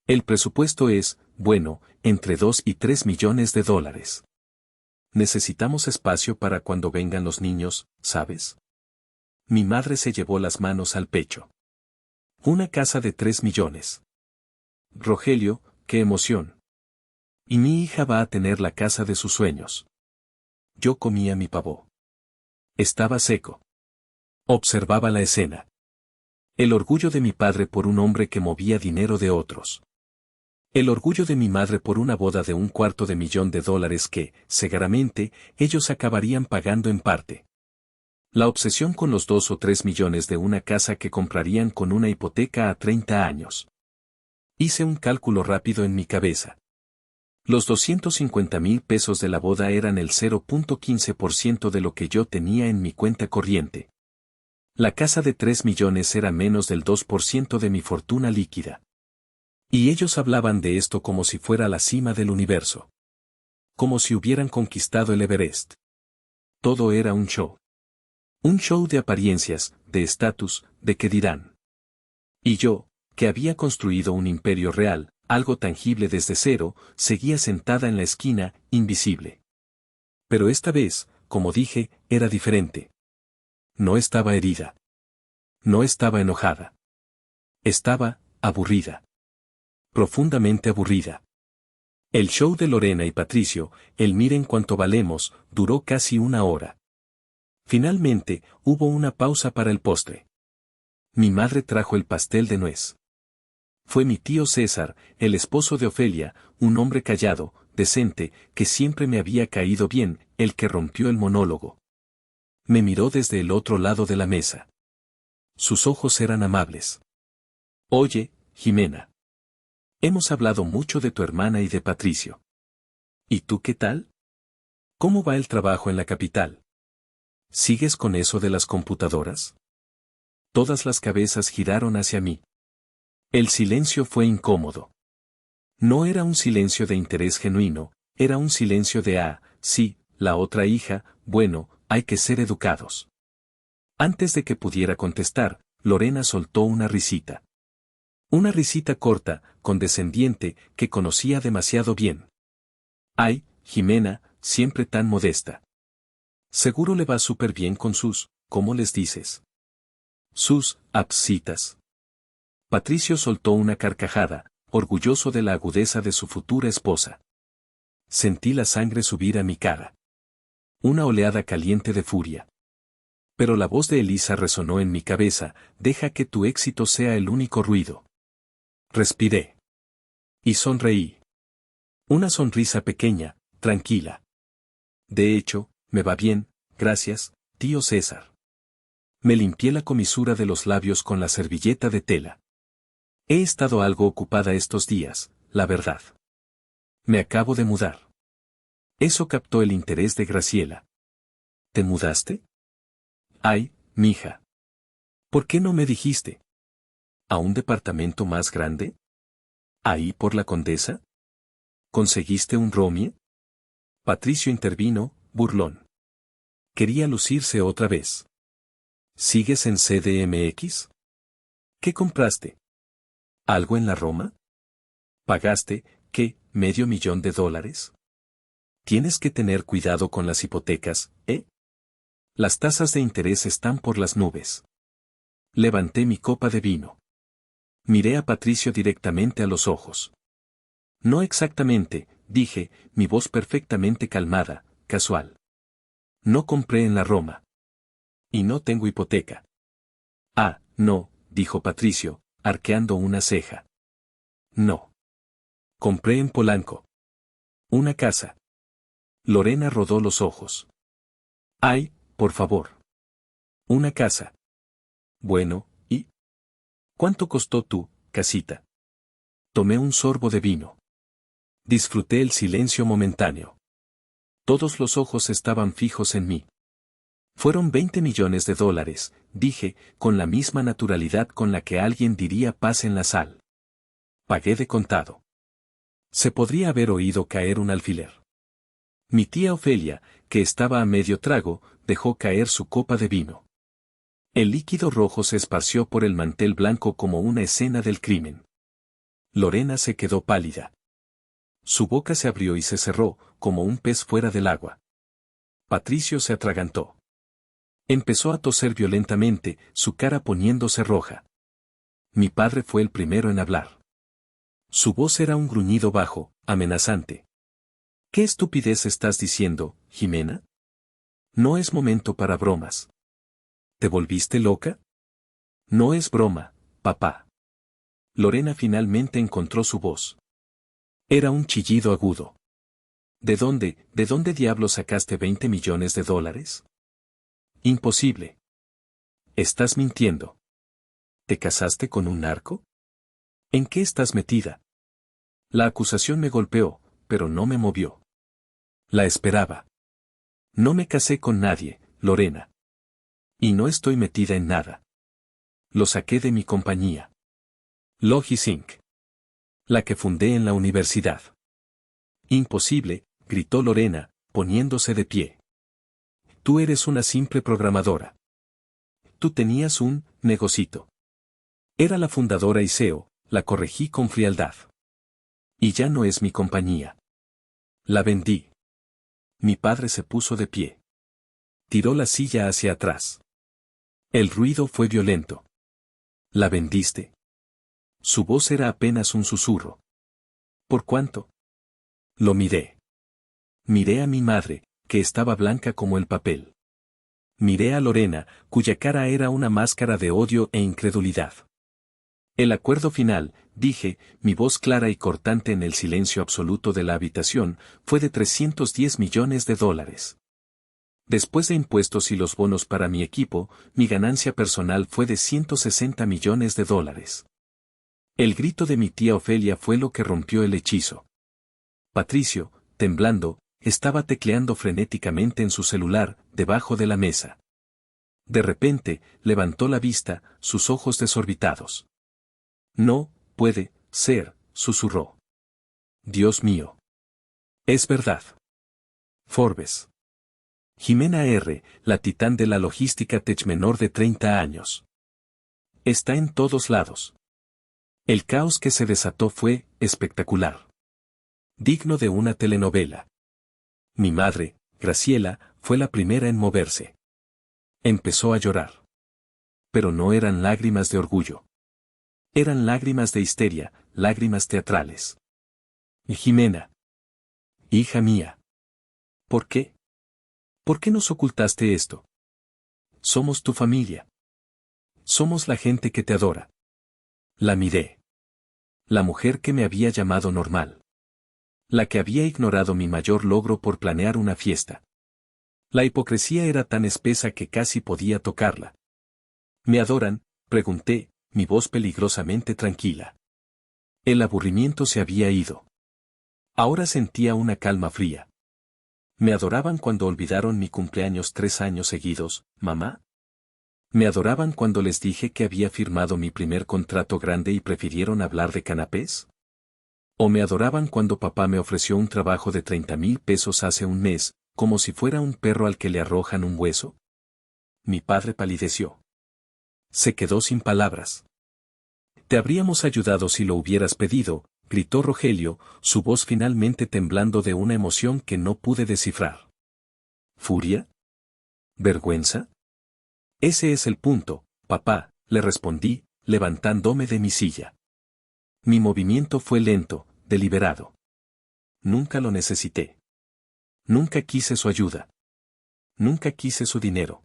Speaker 1: El presupuesto es, bueno, entre 2 y 3 millones de dólares. Necesitamos espacio para cuando vengan los niños, ¿sabes? Mi madre se llevó las manos al pecho. Una casa de 3 millones. Rogelio, qué emoción. Y mi hija va a tener la casa de sus sueños. Yo comía mi pavó. Estaba seco. Observaba la escena. El orgullo de mi padre por un hombre que movía dinero de otros. El orgullo de mi madre por una boda de $250.000 que, seguramente, ellos acabarían pagando en parte. La obsesión con los 2 o 3 millones de una casa que comprarían con una hipoteca a 30 años. Hice un cálculo rápido en mi cabeza. Los $250.000 de la boda eran el 0.15% de lo que yo tenía en mi cuenta corriente. La casa de 3 millones era menos del 2% de mi fortuna líquida. Y ellos hablaban de esto como si fuera la cima del universo. Como si hubieran conquistado el Everest. Todo era un show. Un show de apariencias, de estatus, de qué dirán. Y yo, que había construido un imperio real, algo tangible desde cero, seguía sentada en la esquina, invisible. Pero esta vez, como dije, era diferente. No estaba herida. No estaba enojada. Estaba aburrida. Profundamente aburrida. El show de Lorena y Patricio, el miren cuánto valemos, duró casi una hora. Finalmente, hubo una pausa para el postre. Mi madre trajo el pastel de nuez. Fue mi tío César, el esposo de Ofelia, un hombre callado, decente, que siempre me había caído bien, el que rompió el monólogo. Me miró desde el otro lado de la mesa. Sus ojos eran amables. Oye, Jimena. Hemos hablado mucho de tu hermana y de Patricio. ¿Y tú qué tal? ¿Cómo va el trabajo en la capital? ¿Sigues con eso de las computadoras? Todas las cabezas giraron hacia mí. El silencio fue incómodo. No era un silencio de interés genuino, era un silencio de sí, la otra hija, bueno, hay que ser educados. Antes de que pudiera contestar, Lorena soltó una risita. Una risita corta, condescendiente, que conocía demasiado bien. Ay, Jimena, siempre tan modesta. Seguro le va súper bien con sus, ¿cómo les dices? Sus absitas. Patricio soltó una carcajada, orgulloso de la agudeza de su futura esposa. Sentí la sangre subir a mi cara. Una oleada caliente de furia. Pero la voz de Elisa resonó en mi cabeza, deja que tu éxito sea el único ruido. Respiré. Y sonreí. Una sonrisa pequeña, tranquila. De hecho, me va bien, gracias, tío César. Me limpié la comisura de los labios con la servilleta de tela. He estado algo ocupada estos días, la verdad. Me acabo de mudar. Eso captó el interés de Graciela. ¿Te mudaste? Ay, mija. ¿Por qué no me dijiste? ¿A un departamento más grande? ¿Ahí por la Condesa? ¿Conseguiste un roomie? Patricio intervino, burlón. Quería lucirse otra vez. ¿Sigues en CDMX? ¿Qué compraste? ¿Algo en la Roma? ¿Pagaste, qué, $500,000? Tienes que tener cuidado con las hipotecas, ¿eh? Las tasas de interés están por las nubes. Levanté mi copa de vino. Miré a Patricio directamente a los ojos. No exactamente, dije, mi voz perfectamente calmada, casual. No compré en la Roma. Y no tengo hipoteca. Ah, no, dijo Patricio, arqueando una ceja. No. Compré en Polanco. Una casa. Lorena rodó los ojos. Ay, por favor. Una casa. Bueno, ¿y? ¿Cuánto costó tu casita? Tomé un sorbo de vino. Disfruté el silencio momentáneo. Todos los ojos estaban fijos en mí. Fueron $20 millones, dije, con la misma naturalidad con la que alguien diría paz en la sal. Pagué de contado. Se podría haber oído caer un alfiler. Mi tía Ofelia, que estaba a medio trago, dejó caer su copa de vino. El líquido rojo se esparció por el mantel blanco como una escena del crimen. Lorena se quedó pálida. Su boca se abrió y se cerró, como un pez fuera del agua. Patricio se atragantó. Empezó a toser violentamente, su cara poniéndose roja. Mi padre fue el primero en hablar. Su voz era un gruñido bajo, amenazante. ¿Qué estupidez estás diciendo, Jimena? No es momento para bromas. ¿Te volviste loca? No es broma, papá. Lorena finalmente encontró su voz. Era un chillido agudo. ¿De dónde diablos sacaste $20 millones? Imposible. Estás mintiendo. ¿Te casaste con un narco? ¿En qué estás metida? La acusación me golpeó, pero no me movió. La esperaba. No me casé con nadie, Lorena. Y no estoy metida en nada. Lo saqué de mi compañía. Logis Inc. La que fundé en la universidad. Imposible, gritó Lorena, poniéndose de pie. Tú eres una simple programadora. Tú tenías un negocito. Era la fundadora y CEO, la corregí con frialdad. Y ya no es mi compañía. La vendí. Mi padre se puso de pie. Tiró la silla hacia atrás. El ruido fue violento. ¿La vendiste? Su voz era apenas un susurro. ¿Por cuánto? Lo miré. Miré a mi madre, que estaba blanca como el papel. Miré a Lorena, cuya cara era una máscara de odio e incredulidad. El acuerdo final, dije, mi voz clara y cortante en el silencio absoluto de la habitación, fue de $310 millones. Después de impuestos y los bonos para mi equipo, mi ganancia personal fue de $160 millones. El grito de mi tía Ofelia fue lo que rompió el hechizo. Patricio, temblando, estaba tecleando frenéticamente en su celular, debajo de la mesa. De repente, levantó la vista, sus ojos desorbitados. No, puede ser, susurró. Dios mío. Es verdad. Forbes. Jimena R., la titán de la logística tech menor de 30 años. Está en todos lados. El caos que se desató fue espectacular. Digno de una telenovela. Mi madre, Graciela, fue la primera en moverse. Empezó a llorar. Pero no eran lágrimas de orgullo. Eran lágrimas de histeria, lágrimas teatrales. Y Jimena. Hija mía. ¿Por qué? ¿Por qué nos ocultaste esto? Somos tu familia. Somos la gente que te adora. La miré. La mujer que me había llamado normal. La que había ignorado mi mayor logro por planear una fiesta. La hipocresía era tan espesa que casi podía tocarla. ¿Me adoran?, pregunté, mi voz peligrosamente tranquila. El aburrimiento se había ido. Ahora sentía una calma fría. ¿Me adoraban cuando olvidaron mi cumpleaños 3 años seguidos, mamá? ¿Me adoraban cuando les dije que había firmado mi primer contrato grande y prefirieron hablar de canapés? ¿O me adoraban cuando papá me ofreció un trabajo de 30,000 pesos hace un mes, como si fuera un perro al que le arrojan un hueso? Mi padre palideció. Se quedó sin palabras. Te habríamos ayudado si lo hubieras pedido, gritó Rogelio, su voz finalmente temblando de una emoción que no pude descifrar. ¿Furia? ¿Vergüenza? Ese es el punto, papá, le respondí, levantándome de mi silla. Mi movimiento fue lento, deliberado. Nunca lo necesité. Nunca quise su ayuda. Nunca quise su dinero.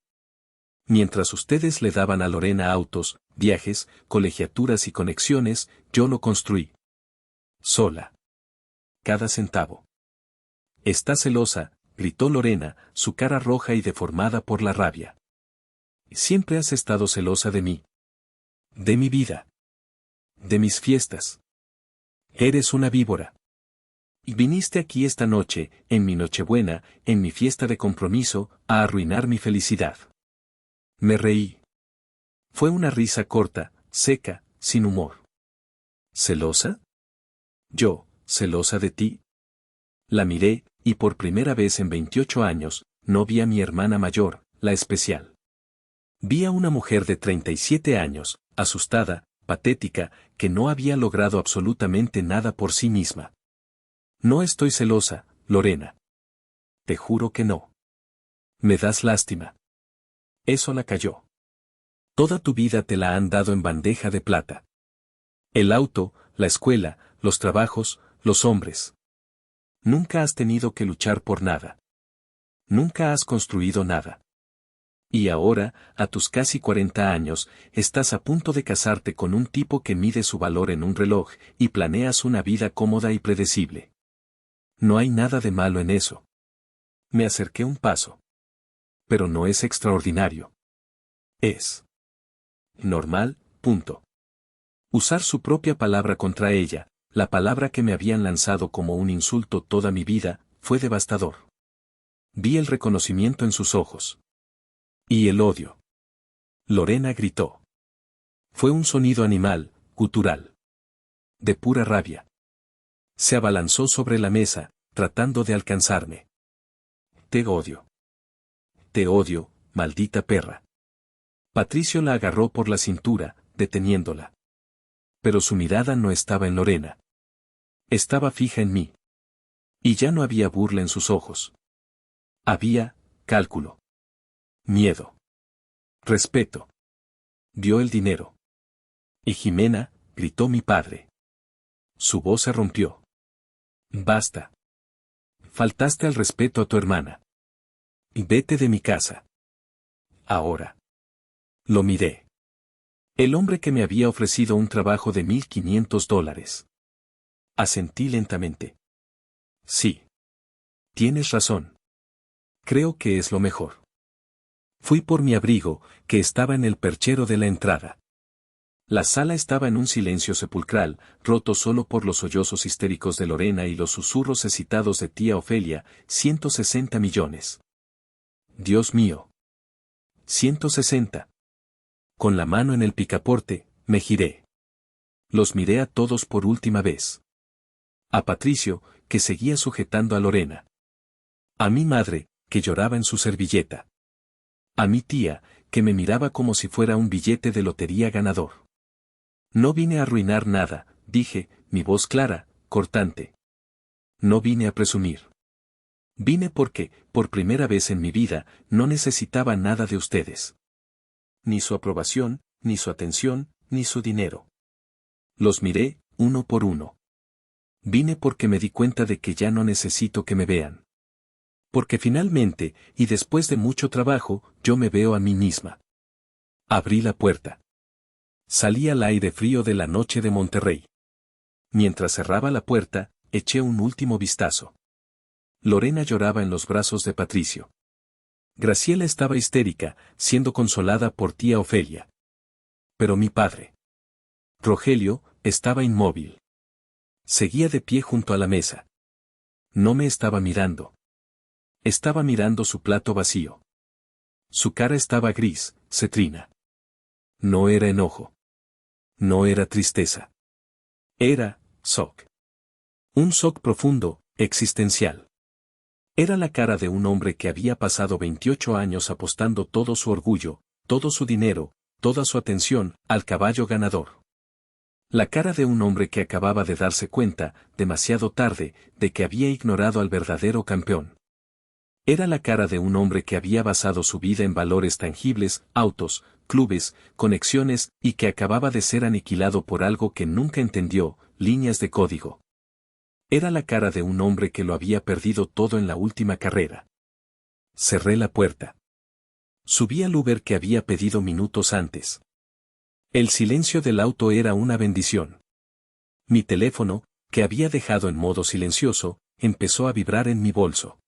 Speaker 1: Mientras ustedes le daban a Lorena autos, viajes, colegiaturas y conexiones, yo lo construí. Sola. Cada centavo. Está celosa, gritó Lorena, su cara roja y deformada por la rabia. Siempre has estado celosa de mí. De mi vida. De mis fiestas. Eres una víbora. Y viniste aquí esta noche, en mi Nochebuena, en mi fiesta de compromiso, a arruinar mi felicidad. Me reí. Fue una risa corta, seca, sin humor. ¿Celosa? ¿Yo, celosa de ti? La miré, y por primera vez en 28 años, no vi a mi hermana mayor, la especial. Vi a una mujer de 37 años, asustada, patética, que no había logrado absolutamente nada por sí misma. No estoy celosa, Lorena. Te juro que no. Me das lástima. Eso la calló. Toda tu vida te la han dado en bandeja de plata. El auto, la escuela, los trabajos, los hombres. Nunca has tenido que luchar por nada. Nunca has construido nada. Y ahora, a tus casi 40 años, estás a punto de casarte con un tipo que mide su valor en un reloj, y planeas una vida cómoda y predecible. No hay nada de malo en eso. Me acerqué un paso. Pero no es extraordinario. Es normal, punto. Usar su propia palabra contra ella, la palabra que me habían lanzado como un insulto toda mi vida, fue devastador. Vi el reconocimiento en sus ojos. Y el odio. Lorena gritó. Fue un sonido animal, gutural. De pura rabia. Se abalanzó sobre la mesa, tratando de alcanzarme. Te odio. Te odio, maldita perra. Patricio la agarró por la cintura, deteniéndola. Pero su mirada no estaba en Lorena. Estaba fija en mí. Y ya no había burla en sus ojos. Había cálculo. Miedo. Respeto. Dio el dinero. Y Jimena, gritó mi padre. Su voz se rompió. Basta. Faltaste al respeto a tu hermana. Y vete de mi casa. Ahora. Lo miré. El hombre que me había ofrecido un trabajo de $1,500. Asentí lentamente. Sí. Tienes razón. Creo que es lo mejor. Fui por mi abrigo, que estaba en el perchero de la entrada. La sala estaba en un silencio sepulcral, roto solo por los sollozos histéricos de Lorena y los susurros excitados de tía Ofelia. 160 millones. Dios mío. 160. Con la mano en el picaporte, me giré. Los miré a todos por última vez. A Patricio, que seguía sujetando a Lorena. A mi madre, que lloraba en su servilleta. A mi tía, que me miraba como si fuera un billete de lotería ganador. No vine a arruinar nada, dije, mi voz clara, cortante. No vine a presumir. Vine porque, por primera vez en mi vida, no necesitaba nada de ustedes. Ni su aprobación, ni su atención, ni su dinero. Los miré, uno por uno. Vine porque me di cuenta de que ya no necesito que me vean. Porque finalmente, y después de mucho trabajo, yo me veo a mí misma. Abrí la puerta. Salí al aire frío de la noche de Monterrey. Mientras cerraba la puerta, eché un último vistazo. Lorena lloraba en los brazos de Patricio. Graciela estaba histérica, siendo consolada por tía Ofelia. Pero mi padre, Rogelio, estaba inmóvil. Seguía de pie junto a la mesa. No me estaba mirando. Estaba mirando su plato vacío. Su cara estaba gris, cetrina. No era enojo. No era tristeza. Era, shock. Un shock profundo, existencial. Era la cara de un hombre que había pasado 28 años apostando todo su orgullo, todo su dinero, toda su atención, al caballo ganador. La cara de un hombre que acababa de darse cuenta, demasiado tarde, de que había ignorado al verdadero campeón. Era la cara de un hombre que había basado su vida en valores tangibles, autos, clubes, conexiones, y que acababa de ser aniquilado por algo que nunca entendió, líneas de código. Era la cara de un hombre que lo había perdido todo en la última carrera. Cerré la puerta. Subí al Uber que había pedido minutos antes. El silencio del auto era una bendición. Mi teléfono, que había dejado en modo silencioso, empezó a vibrar en mi bolso.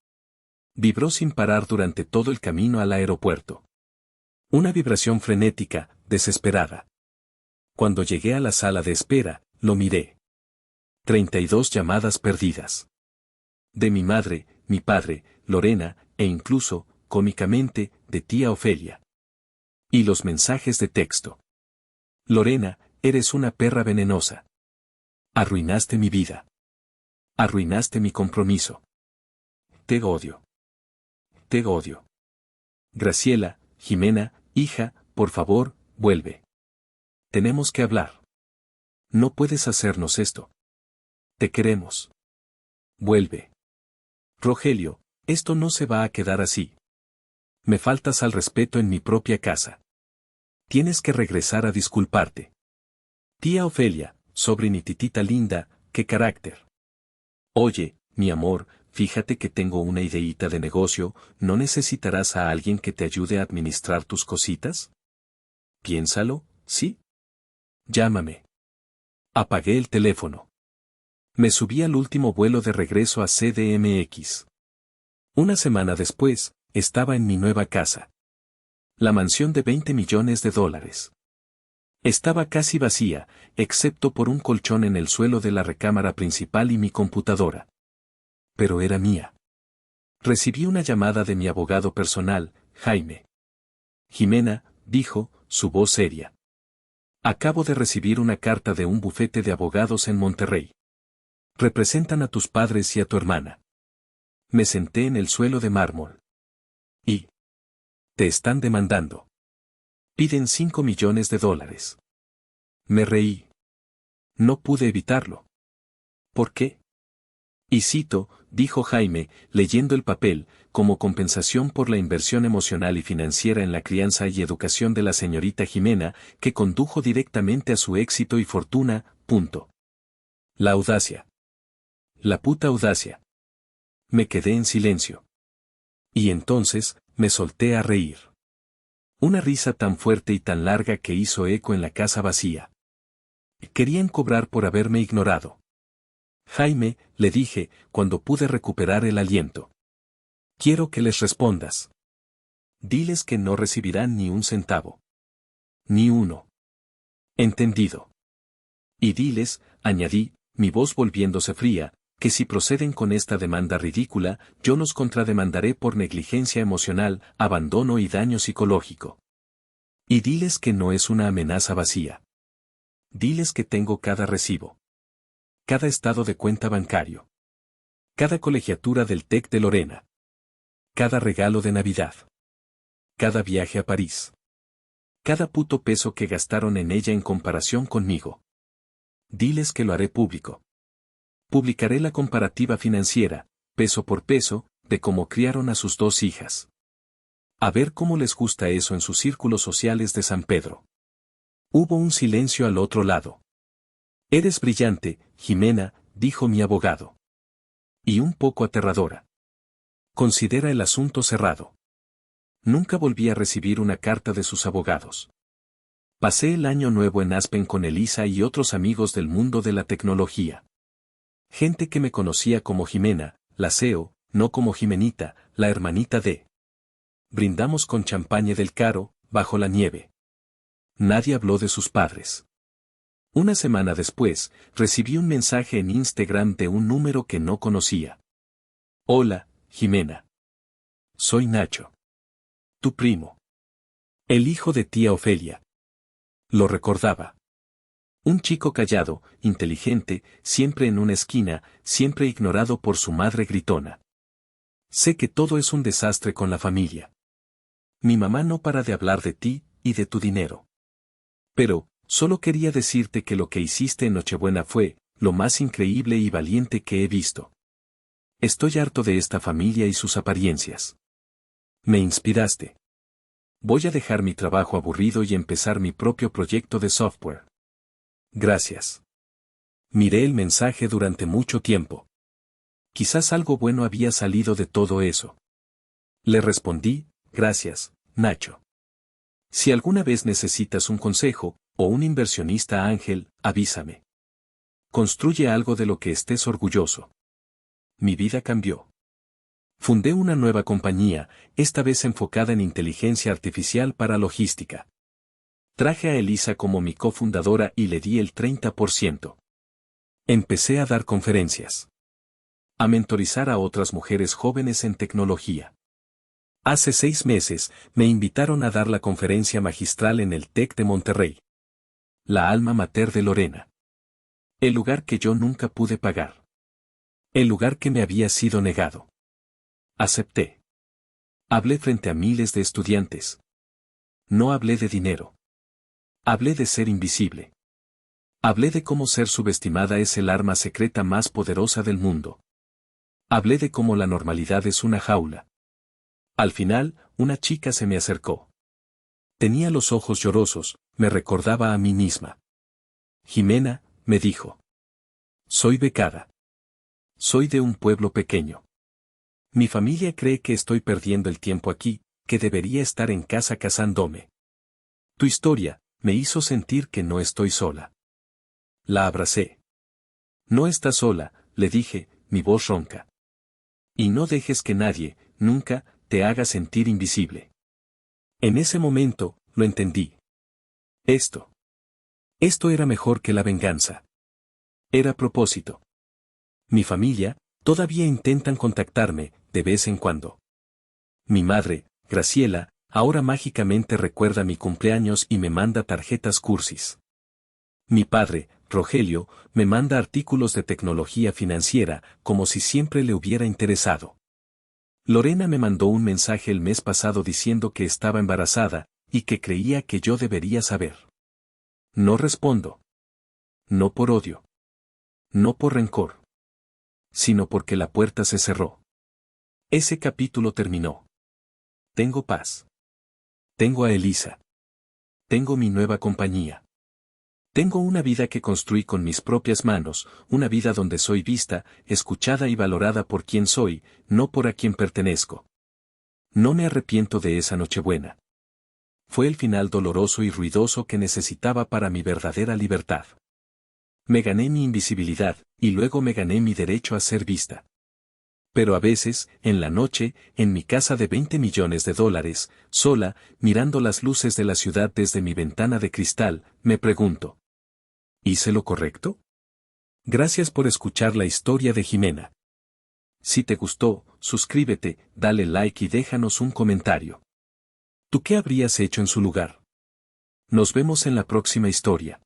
Speaker 1: Vibró sin parar durante todo el camino al aeropuerto. Una vibración frenética, desesperada. Cuando llegué a la sala de espera, lo miré. 32 llamadas perdidas. De mi madre, mi padre, Lorena, e incluso, cómicamente, de tía Ofelia. Y los mensajes de texto. Lorena, eres una perra venenosa. Arruinaste mi vida. Arruinaste mi compromiso. Te odio. Te odio. Graciela, Jimena, hija, por favor, vuelve. Tenemos que hablar. No puedes hacernos esto. Te queremos. Vuelve. Rogelio, esto no se va a quedar así. Me faltas al respeto en mi propia casa. Tienes que regresar a disculparte. Tía Ofelia, sobrinititita linda, qué carácter. Oye, mi amor, fíjate que tengo una ideíta de negocio, ¿no necesitarás a alguien que te ayude a administrar tus cositas? Piénsalo, ¿sí? Llámame. Apagué el teléfono. Me subí al último vuelo de regreso a CDMX. Una semana después, estaba en mi nueva casa. La mansión de $20 millones. Estaba casi vacía, excepto por un colchón en el suelo de la recámara principal y mi computadora. Pero era mía. Recibí una llamada de mi abogado personal, Jaime. Jimena, dijo, su voz seria. Acabo de recibir una carta de un bufete de abogados en Monterrey. Representan a tus padres y a tu hermana. Me senté en el suelo de mármol. Y te están demandando. Piden $5 millones. Me reí. No pude evitarlo. ¿Por qué? Y cito, dijo Jaime, leyendo el papel, como compensación por la inversión emocional y financiera en la crianza y educación de la señorita Jimena, que condujo directamente a su éxito y fortuna, punto. La audacia. La puta audacia. Me quedé en silencio. Y entonces, me solté a reír. Una risa tan fuerte y tan larga que hizo eco en la casa vacía. Querían cobrar por haberme ignorado. Jaime, le dije, cuando pude recuperar el aliento. Quiero que les respondas. Diles que no recibirán ni un centavo. Ni uno. Entendido. Y diles, añadí, mi voz volviéndose fría, que si proceden con esta demanda ridícula, yo los contrademandaré por negligencia emocional, abandono y daño psicológico. Y diles que no es una amenaza vacía. Diles que tengo cada recibo. Cada estado de cuenta bancario. Cada colegiatura del TEC de Lorena. Cada regalo de Navidad. Cada viaje a París. Cada puto peso que gastaron en ella en comparación conmigo. Diles que lo haré público. Publicaré la comparativa financiera, peso por peso, de cómo criaron a sus 2 hijas. A ver cómo les gusta eso en sus círculos sociales de San Pedro. Hubo un silencio al otro lado. Eres brillante, Jimena, dijo mi abogado. Y un poco aterradora. Considera el asunto cerrado. Nunca volví a recibir una carta de sus abogados. Pasé el año nuevo en Aspen con Elisa y otros amigos del mundo de la tecnología. Gente que me conocía como Jimena, la CEO, no como Jimenita, la hermanita de. Brindamos con champaña del Caro, bajo la nieve. Nadie habló de sus padres. Una semana después, recibí un mensaje en Instagram de un número que no conocía. Hola, Jimena. Soy Nacho. Tu primo. El hijo de tía Ofelia. Lo recordaba. Un chico callado, inteligente, siempre en una esquina, siempre ignorado por su madre gritona. Sé que todo es un desastre con la familia. Mi mamá no para de hablar de ti y de tu dinero. Pero, solo quería decirte que lo que hiciste en Nochebuena fue lo más increíble y valiente que he visto. Estoy harto de esta familia y sus apariencias. Me inspiraste. Voy a dejar mi trabajo aburrido y empezar mi propio proyecto de software. Gracias. Miré el mensaje durante mucho tiempo. Quizás algo bueno había salido de todo eso. Le respondí, gracias, Nacho. Si alguna vez necesitas un consejo, o un inversionista ángel, avísame. Construye algo de lo que estés orgulloso. Mi vida cambió. Fundé una nueva compañía, esta vez enfocada en inteligencia artificial para logística. Traje a Elisa como mi cofundadora y le di el 30%. Empecé a dar conferencias. A mentorizar a otras mujeres jóvenes en tecnología. Hace 6 meses, me invitaron a dar la conferencia magistral en el TEC de Monterrey. La alma mater de Lorena. El lugar que yo nunca pude pagar. El lugar que me había sido negado. Acepté. Hablé frente a miles de estudiantes. No hablé de dinero. Hablé de ser invisible. Hablé de cómo ser subestimada es el arma secreta más poderosa del mundo. Hablé de cómo la normalidad es una jaula. Al final, una chica se me acercó. Tenía los ojos llorosos, me recordaba a mí misma. Jimena, me dijo. Soy becada. Soy de un pueblo pequeño. Mi familia cree que estoy perdiendo el tiempo aquí, que debería estar en casa casándome. Tu historia, me hizo sentir que no estoy sola. La abracé. No estás sola, le dije, mi voz ronca. Y no dejes que nadie, nunca, te haga sentir invisible. En ese momento, lo entendí. Esto era mejor que la venganza. Era propósito. Mi familia, todavía intentan contactarme, de vez en cuando. Mi madre, Graciela, ahora mágicamente recuerda mi cumpleaños y me manda tarjetas cursis. Mi padre, Rogelio, me manda artículos de tecnología financiera, como si siempre le hubiera interesado. Lorena me mandó un mensaje el mes pasado diciendo que estaba embarazada, y que creía que yo debería saber. No respondo. No por odio. No por rencor. sino porque la puerta se cerró. Ese capítulo terminó. Tengo paz. Tengo a Elisa. Tengo mi nueva compañía. Tengo una vida que construí con mis propias manos, una vida donde soy vista, escuchada y valorada por quien soy, no por a quien pertenezco. No me arrepiento de esa Nochebuena. Fue el final doloroso y ruidoso que necesitaba para mi verdadera libertad. Me gané mi invisibilidad, y luego me gané mi derecho a ser vista. Pero a veces, en la noche, en mi casa de $20 millones, sola, mirando las luces de la ciudad desde mi ventana de cristal, me pregunto: ¿hice lo correcto? Gracias por escuchar la historia de Jimena. Si te gustó, suscríbete, dale like y déjanos un comentario. ¿Tú qué habrías hecho en su lugar? Nos vemos en la próxima historia.